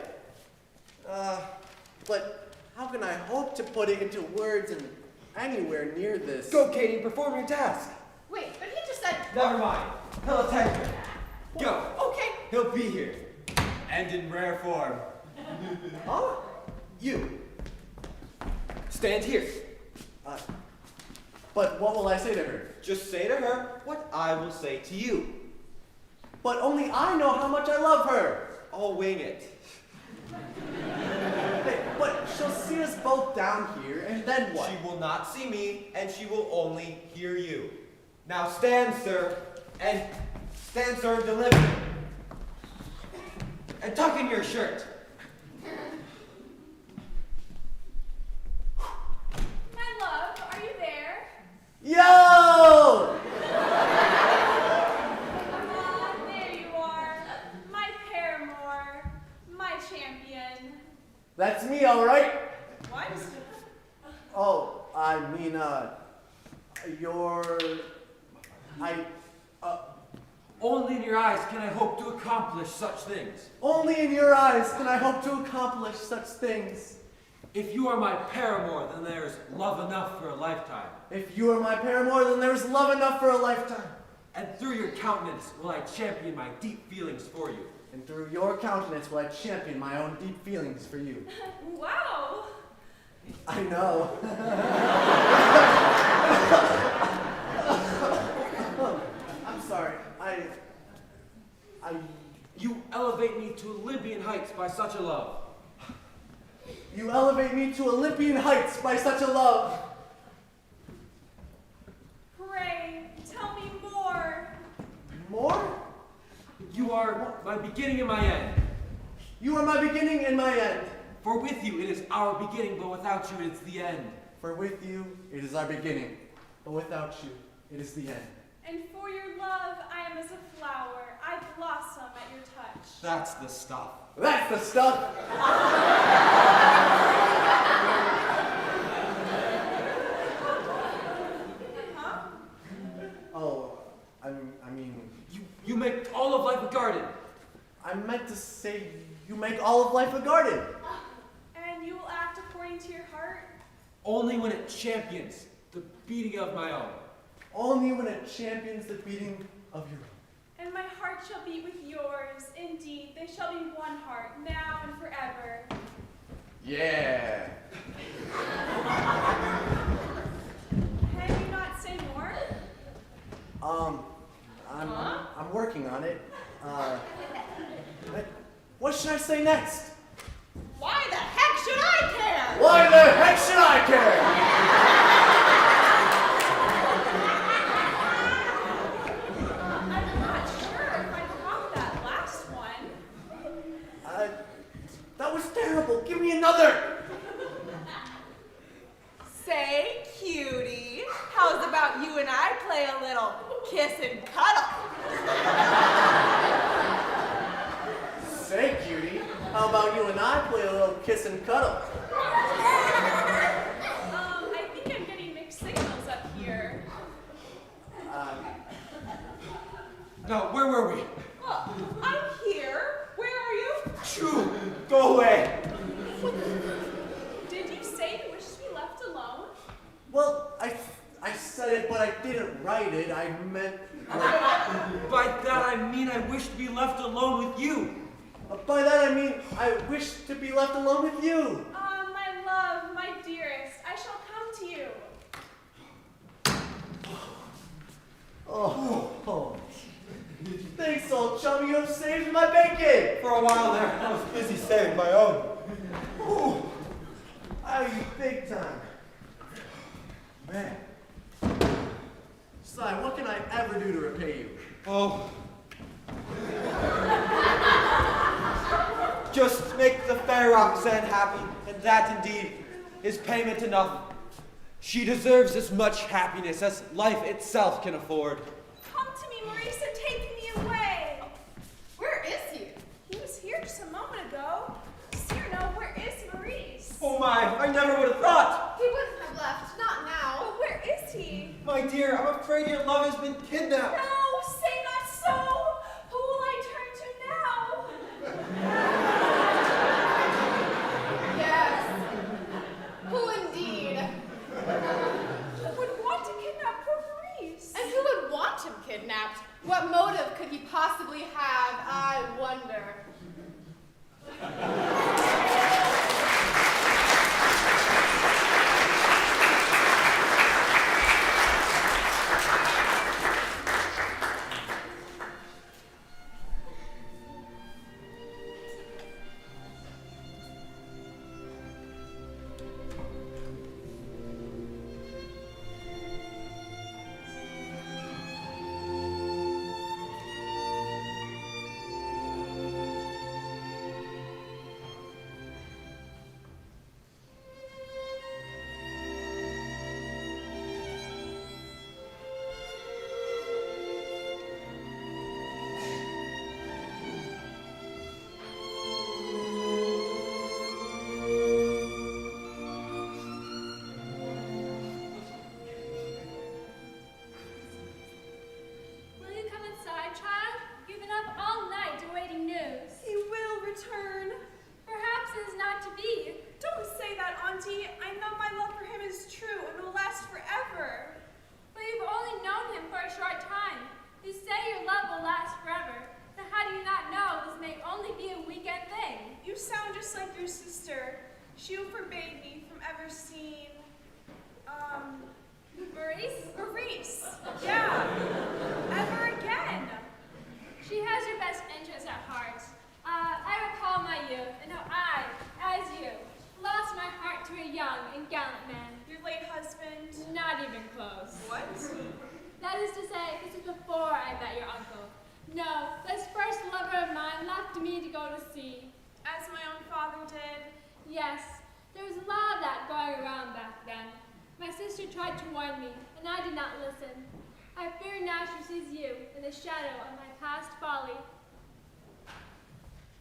But how can I hope to put it into words and anywhere near this? Go, Katie, perform your task. Wait, but he just said... Never mind. He'll attend her. Go. Okay. He'll be here. And in rare form. Huh? You. Stand here. But what will I say to her? Just say to her what I will say to you. But only I know how much I love her. I'll wing it. Hey, but she'll see us both down here, and then what? She will not see me, and she will only hear you. Now stand, sir, and deliver. And tuck in your shirt. My love, are you there? Yo! Ah, there you are. My paramour, my champion. That's me, all right? What? Oh, I mean, Only in your eyes can I hope to accomplish such things. Only in your eyes can I hope to accomplish such things. If you are my paramour, then there's love enough for a lifetime. If you are my paramour, then there is love enough for a lifetime. And through your countenance will I champion my deep feelings for you. And through your countenance will I champion my own deep feelings for you. Wow. I know. I'm sorry. You elevate me to Olympian heights by such a love. You elevate me to Olympian heights by such a love. Pray, tell me more. More? You are my beginning and my end. You are my beginning and my end. For with you it is our beginning, but without you it is the end. For with you it is our beginning, but without you it is the end. And for your love, I am as a flower. I blossom at your touch. That's the stuff. That's the stuff. Huh? Oh, I mean, You make all of life a garden. I meant to say you make all of life a garden. And you will act according to your heart? Only when it champions the beating of my own. Only when it champions the beating of your own. And my heart shall beat with yours. Indeed, they shall be one heart, now and forever. Yeah. Can you not say more? I'm working on it. What should I say next? Why the heck should I care? Why the heck should I care? I'm not sure if I caught that last one. That was terrible. Give me another. Say, cutie, how's about you and I play a little kiss and cuddle? Say, cutie, how about you and I play a little kiss and cuddle? I think I'm getting mixed signals up here. No, where were we? Well, I'm here. Where are you? Shoo! Go away! Did you say you wish to be left alone? Well, I said it, but I didn't write it. I meant... By that I mean I wish to be left alone with you. By that I mean I wish to be left alone with you. My love, my dearest, I shall come to you. Oh. Thanks, old chum. You have saved my bacon. For a while there, I was busy saving my own. Ooh. I owe you big time. Man. Si, what can I ever do to repay you? Oh. Just make the fair Roxanne happy, and that indeed is payment enough. She deserves as much happiness as life itself can afford. Come to me, Maurice, and take me away. Where is he? He was here just a moment ago. Cyrano, where is Maurice? Oh my, I never would have thought! He wouldn't have left. Not now. But where is he? My dear, I'm afraid your love has been kidnapped. No, say not so. Who will I turn to now? Yes. Who indeed? Who would want to kidnap poor Maurice? And who would want him kidnapped? What motive could he possibly have, I wonder? just like your sister. She forbade me from ever seeing, Maurice? Yeah. Ever again. She has your best interests at heart. I recall my youth and how I, as you, lost my heart to a young and gallant man. Your late husband. Not even close. What? That is to say, this was before I met your uncle. No, this first lover of mine left me to go to sea. As my own father did. Yes, there was a lot of that going around back then. My sister tried to warn me, and I did not listen. I fear now she sees you in the shadow of my past folly.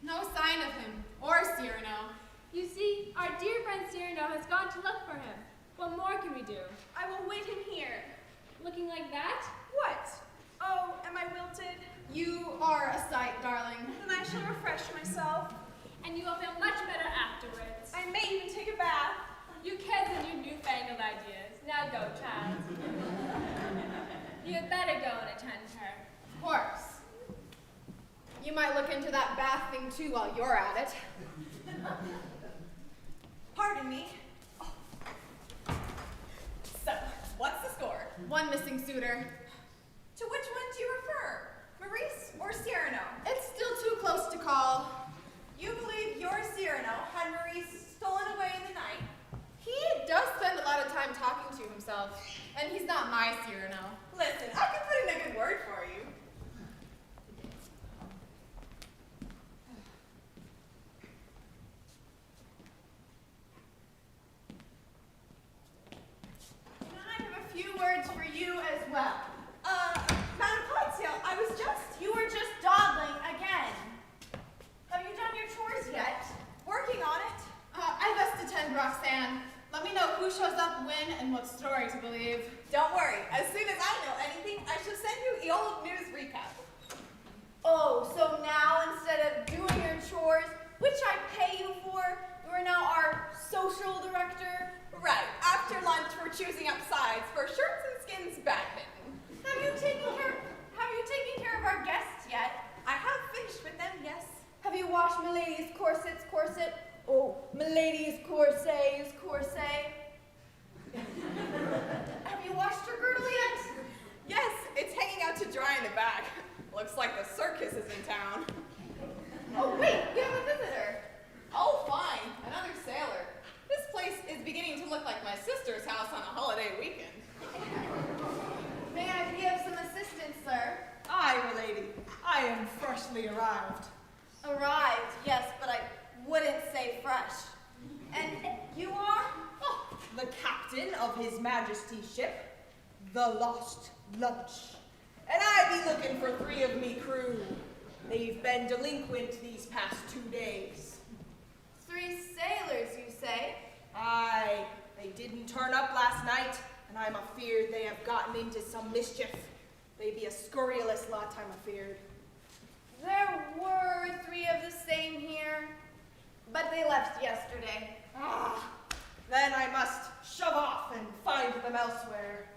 No sign of him, or Cyrano. You see, our dear friend Cyrano has gone to look for him. What more can we do? I will wait him here. Looking like that? What? Oh, am I wilted? You are a sight, darling. Then I shall refresh myself. And you will feel much better afterwards. I may even take a bath. You kids and your newfangled ideas. Now go, child. You had better go and attend her. Of course. You might look into that bath thing too while you're at it. Pardon me. So, what's the score? One missing suitor. To which one do you refer? Maurice or Cyrano? It's still too close to call. You believe your Cyrano had Maurice stolen away in the night? He does spend a lot of time talking to himself, and he's not my Cyrano. Listen, I can put in a good word for you. And I have a few words for you as well. Madam Clydesdale, I was just... You were just dawdling again. Have you done your chores yet? working on it. I must attend, Roxanne. Let me know who shows up when and what story to believe. Don't worry. As soon as I know anything, I shall send you the old news recap. Oh, so now instead of doing your chores, which I pay you for, you are now our social director? Right. After lunch, we're choosing up sides for shirts and skins badminton. Have you taken care of our guests yet? I have finished with them, yes. Have you washed Milady's corset? Oh, Milady's corset. Have you washed her girdle yet? Yes, it's hanging out to dry in the back. Looks like the circus is in town. Oh, wait, we have a visitor. Oh, fine. Another sailor. This place is beginning to look like my sister's house on a holiday weekend. May I be of some assistance, sir? Aye, milady. I am freshly arrived. Arrived, yes, but I wouldn't say fresh. And you are? Oh, the captain of His Majesty's ship, the Lost Lunch. And I be looking for 3 of me crew. They've been delinquent these past 2 days. 3 sailors, you say? Aye, they didn't turn up last night, and I'm afeard they have gotten into some mischief. They be a scurrilous lot, I'm afeard. There were 3 of the same here, but they left yesterday. Ah, then I must shove off and find them elsewhere.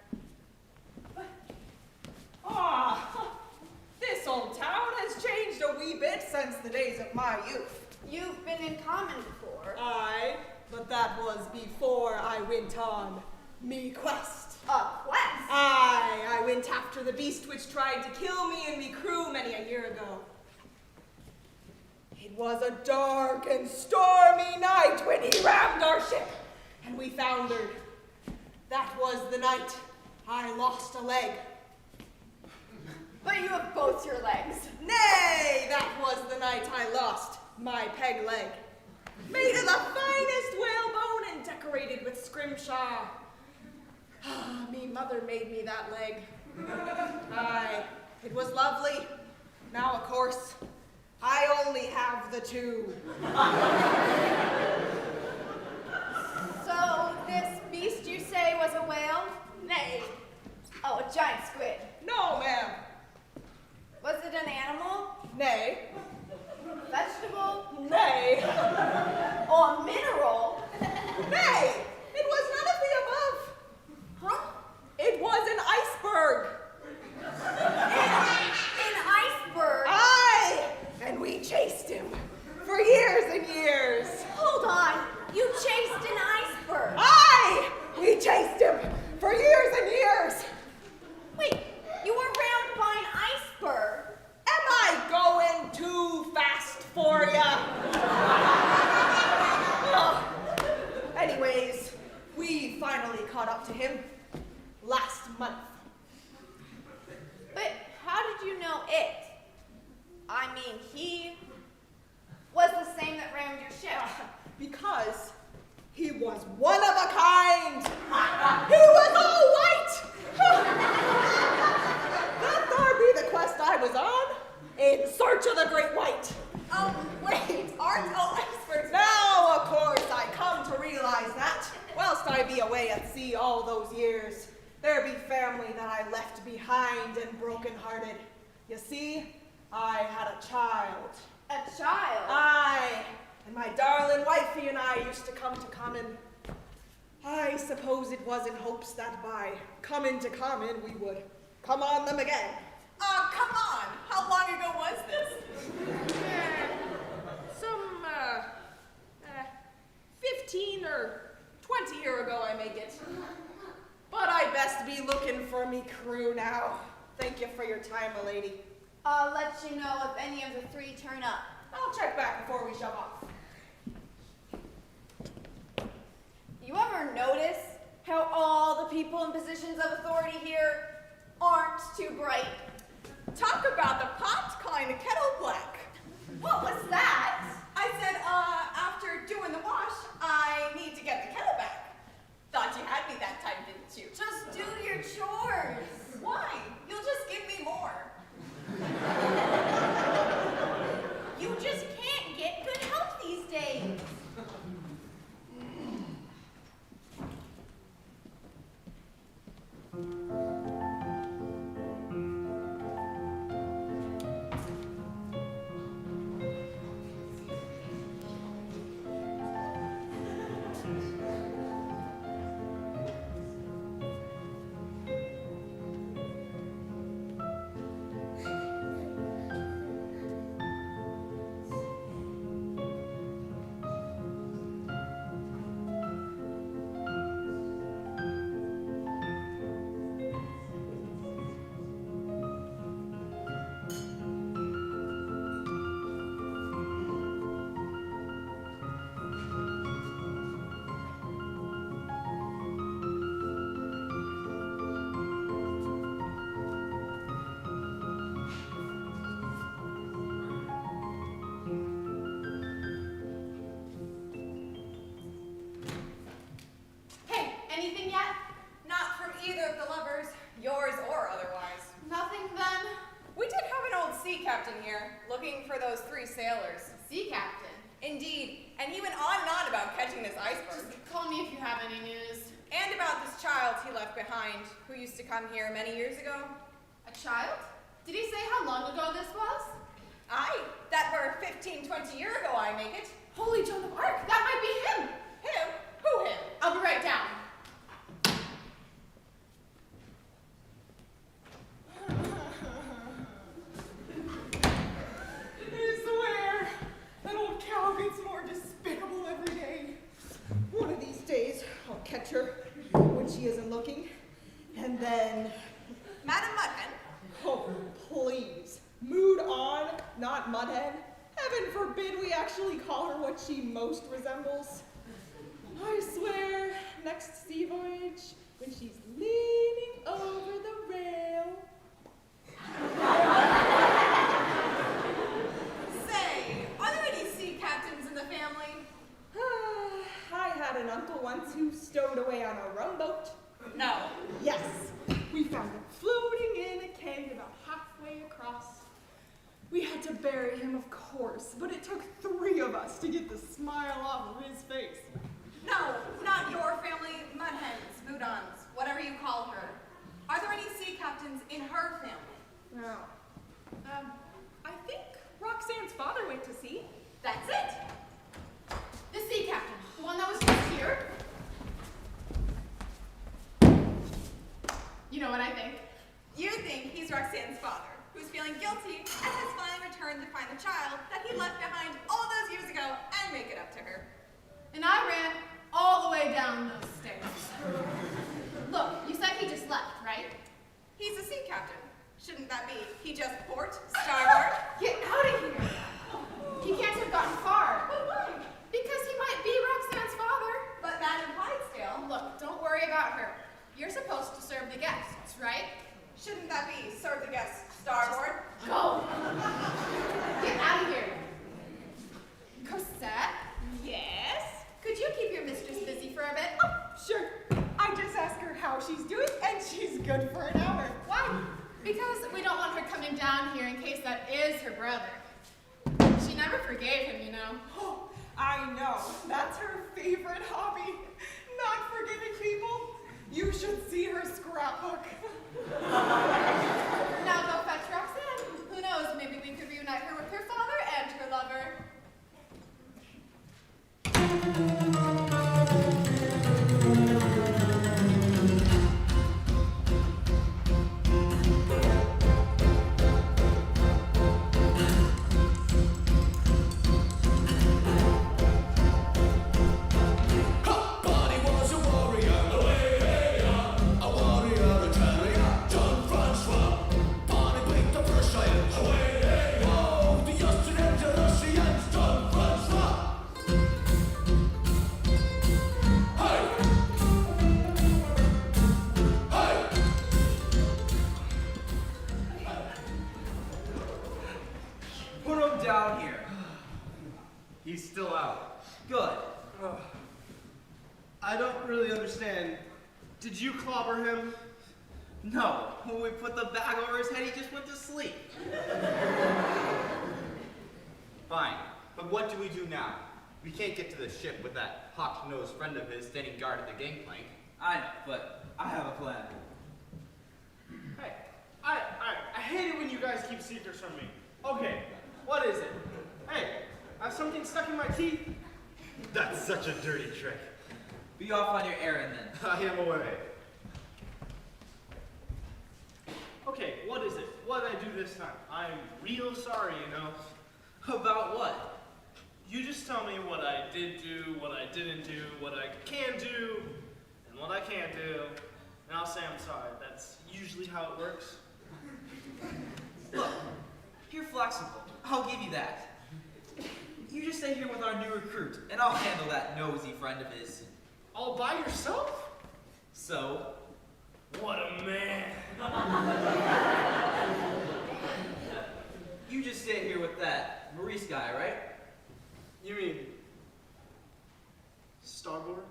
This old town has changed a wee bit since the days of my youth. You've been in common before. Aye, but that was before I went on me quest. A quest? Aye, I went after the beast which tried to kill me and me crew many a year ago. It was a dark and stormy night when he rammed our ship, and we foundered. That was the night I lost a leg. But you have both your legs. Nay, that was the night I lost my peg leg. Made of the finest whalebone and decorated with scrimshaw. Me mother made me that leg. Aye, it was lovely. Now, of course, I only have the 2. So this beast you say was a whale? Nay. Oh, a giant squid. No, ma'am. Was it an animal? Nay. Vegetable? Nay. Or a mineral? Nay. It was none of the above. Huh? It was an iceberg. An iceberg? Aye. And we chased him for years and years. ya. Anyways, we finally caught up to him last month. But how did you know it? I mean, he was the same that rammed your ship. Because he was one of a kind. He was all white. That there be the quest I was on, in search of the great white. Wait, aren't all experts Now, of course, I come to realize that, whilst I be away at sea all those years, there be family that I left behind and broken-hearted. You see, I had a child. A child? Aye, and my darling wifey and I used to come to common. I suppose it was in hopes that by coming to common we would come on them again. Come on. How long ago was this? Some, 15 or 20 year ago, I make it. But I best be looking for me crew now. Thank you for your time, milady. I'll let you know if any of the three turn up. I'll check back before we shove off. You ever notice how all the people in positions of authority here aren't too bright? Talk about the pot calling the kettle black. What was that? I said, after doing the wash, I need to get the kettle back. Thought you had me that time, didn't you? Just do your chores. Why? You'll just give me more. You just can't get good help these days. Anything yet? Not from either of the lovers, yours or otherwise. Nothing then? We did have an old sea captain here, looking for those 3 sailors. Sea captain? Indeed, and he went on and on about catching this iceberg. Just call me if you have any news. And about this child he left behind, who used to come here many years ago. A child? Did he say how long ago this was? Aye, that were 15, 20 year ago, I make it. Holy Joan of Arc, that might be him! Him? Who him? I'll be right down. I swear, that old cow gets more despicable every day. One of these days, I'll catch her when she isn't looking, and then... Madam Mudhen? Oh, please. Mood on, not Mudhen. Heaven forbid we actually call her what she most resembles. I swear, next sea voyage, when she's leaning over the rail. Say, are there any sea captains in the family? I had an uncle once who stowed away on a rumboat. No. Yes, we found him floating in a keg about halfway across. We had to bury him, of course, but it took 3 of us to get the smile off of his face. No, not your family, Mudhens, Mudons, whatever you call her. Are there any sea captains in her family? No. I think Roxanne's father went to sea. That's it. The sea captain, the one that was just here. You know what I think? You think he's Roxanne's father, who's feeling guilty and has finally returned to find the child that he left behind all those years ago and make it up to her. And I ran all the way down those stairs. Look, you said he just left, right? He's a sea captain. Shouldn't that be? He just port, starboard. Get out of here! He can't have gotten the guests, right? Shouldn't that be serve the guests starboard? Go! Get out of here. Cosette? Yes? Could you keep your mistress busy for a bit? Oh, sure. I just ask her how she's doing, and she's good for an hour. Why? Because we don't want her coming down here in case that is her brother. She never forgave him, you know. Oh, I know. That's her favorite hobby. Not forgiving people. You should see her scrapbook. Now go fetch Roxanne. Who knows, maybe we could reunite her with her father and her lover. Put him down here. He's still out. Good. I don't really understand. Did you clobber him? No, when we put the bag over his head, he just went to sleep. Fine, but what do we do now? We can't get to the ship with that hawk-nosed friend of his standing guard at the gangplank. I know, but I have a plan. Hey, I hate it when you guys keep secrets from me. Okay, what is it? Hey, I have something stuck in my teeth. That's such a dirty trick. Be off on your errand then. I am away. Okay, what is it? What did I do this time? I'm real sorry, you know. About what? You just tell me what I did do, what I didn't do, what I can do, and what I can't do, and I'll say I'm sorry. That's usually how it works. Look, you're flexible. I'll give you that. You just stay here with our new recruit, and I'll handle that nosy friend of his. All by yourself? So? What a man. You just stay here with that Maurice guy, right? You mean starboard?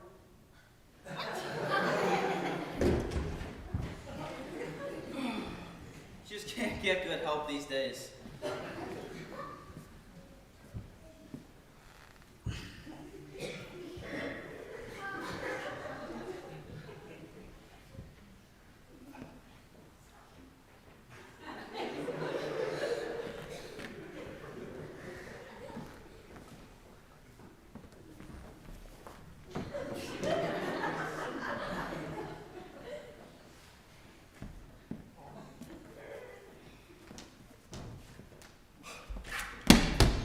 Just can't get good help these days.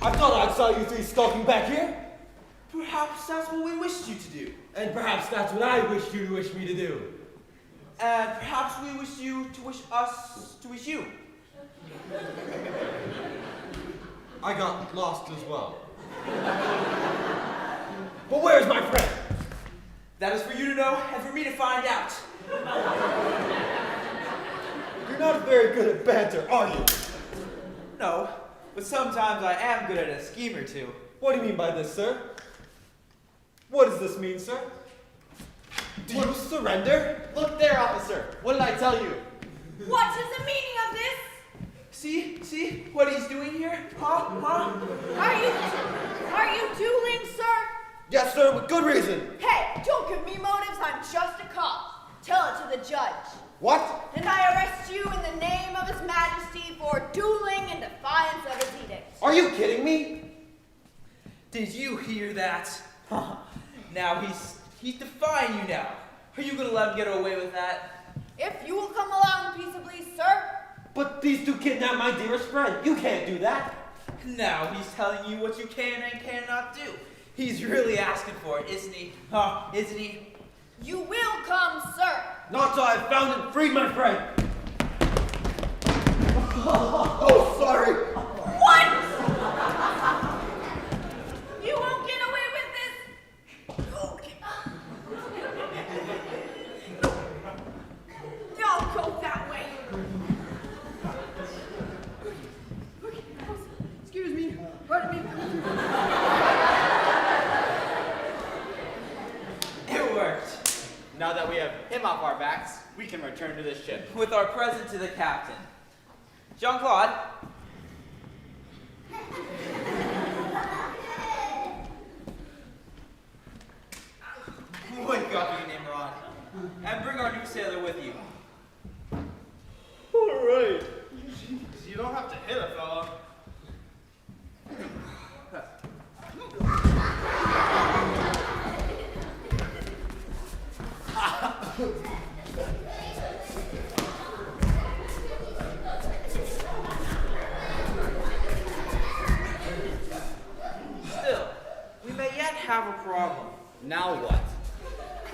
I thought I saw you three skulking back here. Perhaps that's what we wished you to do. And perhaps that's what I wished you to wish me to do. And perhaps we wished you to wish us to wish you. I got lost as well. But where's my friend? That is for you to know and for me to find out. You're not very good at banter, are you? No, but sometimes I am good at a scheme or two. What do you mean by this, sir? What does this mean, sir? Do you surrender? Look there, officer. What did I tell you? What is the meaning of this? See what he's doing here? Huh? Are you dueling, sir? Yes, sir, with good reason. Hey, don't give me motives. I'm just a cop. Tell it to the judge. What? And I arrest you in the name of His Majesty for dueling in defiance of his edict. Are you kidding me? Did you hear that? Now he's defying you now. Are you gonna let him get away with that? If you will come along peaceably, sir. But these two kidnapped my dearest friend. You can't do that. Now he's telling you what you can and cannot do. He's really asking for it, isn't he? Huh? Isn't he? You will come, sir. Not till I've found and freed my friend. Oh, sorry. What? You won't get away with this. Okay. No, can return to the ship. With our present to the captain. Jean-Claude. Wake up, you Nimrod, and bring our new sailor with you. All right. You don't have to hit a fella. Still, we may yet have a problem. Now what?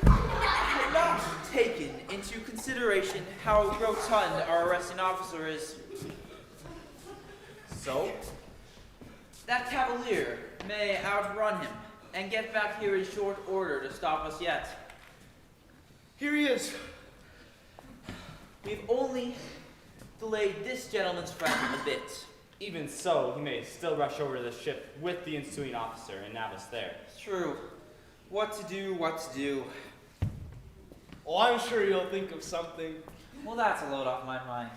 Had not taken into consideration how rotund our arresting officer is. So? That cavalier may outrun him and get back here in short order to stop us yet. Here he is. We've only delayed this gentleman's friend a bit. Even so, he may still rush over to the ship with the ensuing officer and nab us there. True. What to do, what to do. Oh, I'm sure you'll think of something. Well, that's a load off my mind.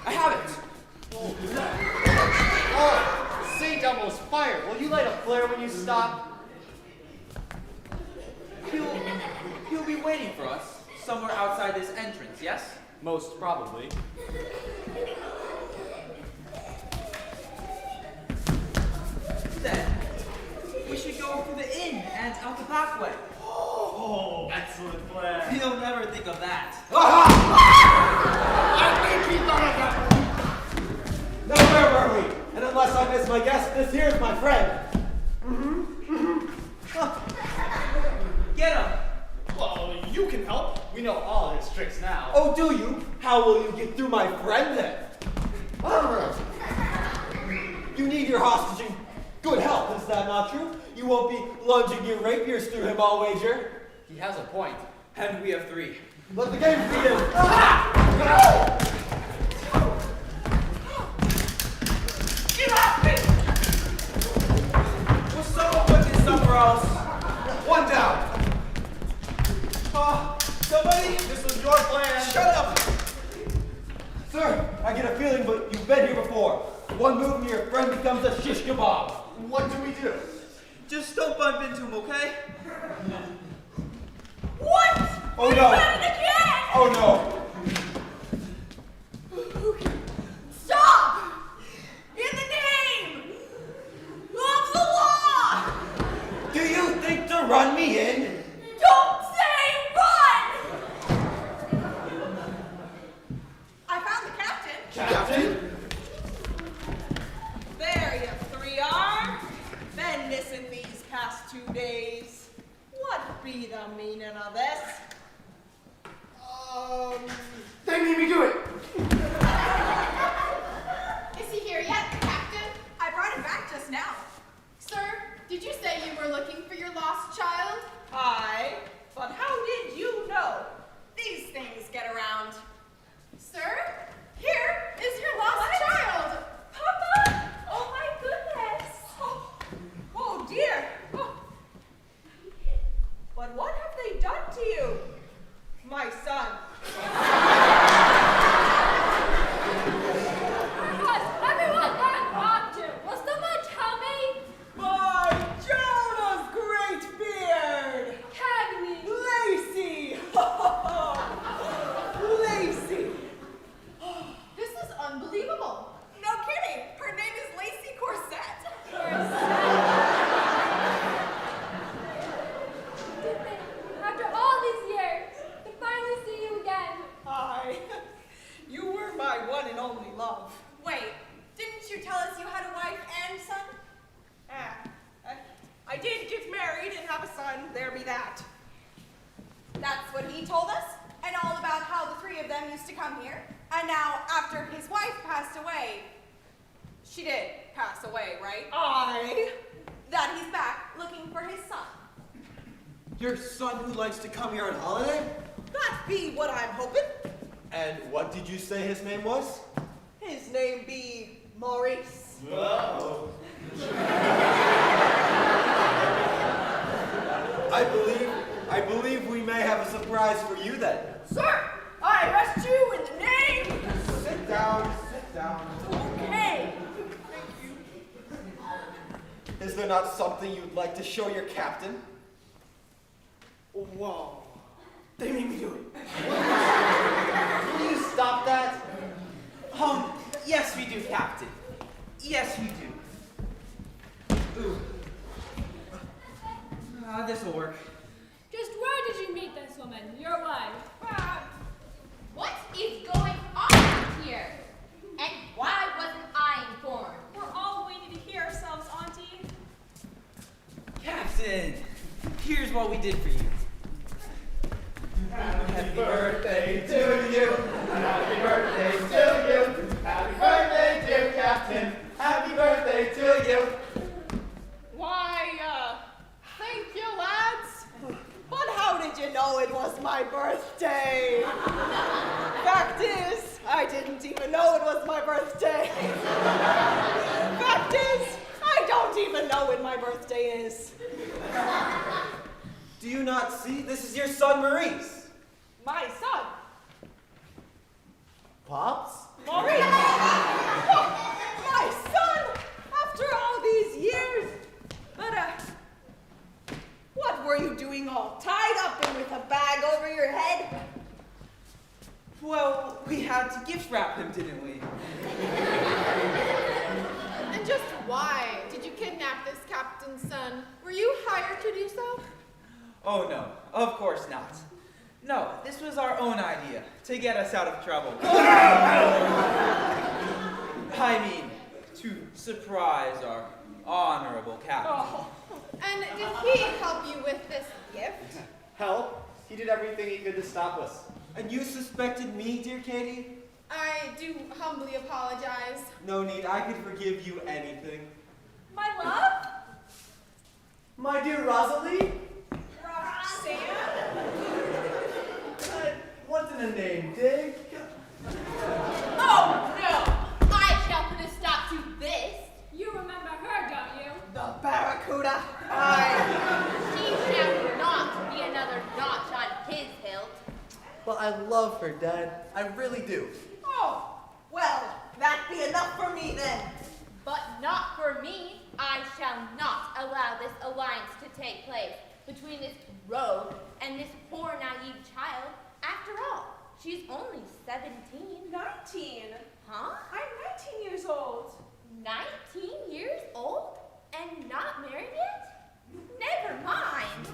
I have it! Oh, Saint Elmo's fire! Will you light a flare when you stop? He'll be waiting for us somewhere outside this entrance, yes? Most probably. Then, we should go through the inn and out the back way. Oh, excellent plan. He'll never think of that. I think he thought of that. Now where were we? And unless I miss my guess, this here's my friend. Get him! Well, you can help. We know all his tricks now. Oh, do you? How will you get through my friend then? You need your hostage in good health, is that not true? You won't be lunging your rapiers through him, I'll wager. He has a point. And we have 3. Let the game begin. Get off me! Will someone put this somewhere else? One down. Somebody? This was your plan. Shut up! Sir, I get a feeling, but you've been here before. One move and your friend becomes a shish kebab. What do we do? Just don't bump into him, okay? What? Oh We've no! done it again! Oh no! Stop! In the name of the law! Do you think to run me in? Don't say run! I found the captain. Captain? There you 3 are. Been missing these past 2 days. What be the meaning of this? They made me do it! Is he here yet, Captain? I brought him back just now. Sir, did you say you were looking for your lost child? Aye, but how did you know? These things get around. Sir, here is your lost child. Papa! Oh my goodness! Oh dear! Oh. But what have they done to you? My son. Everyone, I'm off to. Will someone tell me? My Jonah's great beard! Cagney. Lacey! Lacey! This is unbelievable. No kidding! Her name is Lacey Corset. After all these years, to finally see you again. Hi. You were my one and only love. Wait, didn't you tell us you had a wife and son? I did get married and have a son, there be that. That's what he told us, and all about how the 3 of them used to come here. And now, after his wife passed away, she did pass away, right? That he's back looking for his son. Your son who likes to come here on holiday? That be what I'm hoping. And what did you say his name was? His name be Maurice. Uh-oh. I believe we may have a surprise for you then. Sir, I arrest you in the name. Sit down, sit down. Okay. Is there not something you'd like to show your captain? Whoa. They made me do it. Will you stop that? Yes we do, Captain. Yes we do. Ooh. This'll work. Just where did you meet this woman, your wife? What is going on here? And why wasn't I informed? We're all waiting to hear ourselves, Auntie. Captain, here's what we did for you. Happy birthday to you. Happy birthday to you. Happy birthday, dear Captain. Happy birthday to you. Why, thank you, lads. But how did you know it was my birthday? Fact is, I didn't even know it was my birthday. Fact is, I don't even know when my birthday is. Do you not see? This is your son Maurice. My son, Pops? Maurice. My son, after all these years. But, what were you doing all tied up and with a bag over your head? Well, we had to gift wrap him, didn't we? And just why did you kidnap this captain's son? Were you hired to do so? Oh no, of course not. No, this was our own idea, to get us out of trouble. I mean, to surprise our honorable captain. Oh. And did he help you with this gift? Help? He did everything he could to stop us. And you suspected me, dear Katie? I do humbly apologize. No need, I could forgive you anything. My love? My dear Rosalie? Roxanne? What's in a name, Dig? Oh no! I shall put a stop to this. You remember her, don't you? The Barracuda. She shall not be another notch on his hilt. But I love her, Dad. I really do. Oh, well, that be enough for me then. But not for me. I shall not allow this alliance to take place between this rogue and this poor naive child. After all, she's only 17. 19. Huh? I'm 19 years old. 19 years old? And not married yet? Never mind.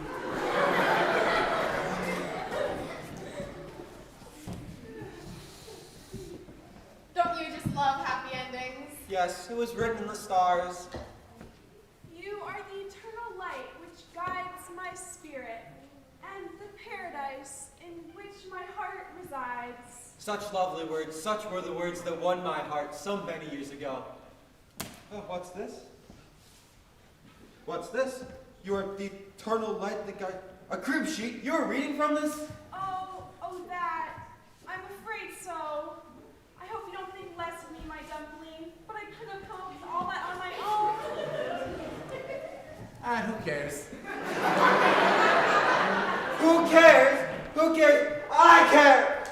Don't you just love happy endings? Yes, it was written in the stars. You are the eternal light which guides my spirit, and the paradise in which my heart resides. Such lovely words, such were the words that won my heart so many years ago. Oh, what's this? What's this? You are the eternal light that guides... A crib sheet? You are reading from this? Oh, that. I'm afraid so. I hope you don't think less of me, my dumpling, but I could have come up with all that on my own. And who cares? Who cares? Who cares? I care!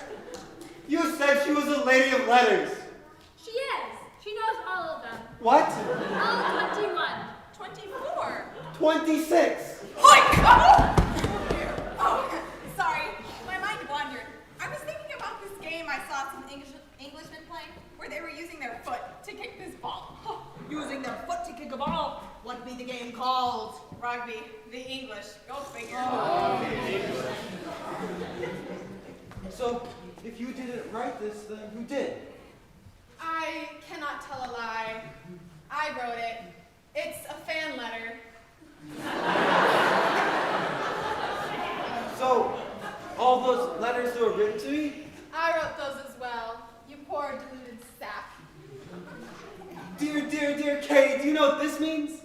You said she was a lady of letters. She is. She knows all of them. What? All 21. 24. 26. Oh, sorry. My mind wandered. I was thinking about this game I saw some Englishmen playing, where they were using their foot to kick this ball. Using their foot to kick a ball. What be the game called? Rugby, the English. Go figure. So, if you didn't write this, then who did? I cannot tell a lie. I wrote it. It's a fan letter. So, all those letters that were written to me? I wrote those as well. You poor deluded sap. Dear Katie, do you know what this means?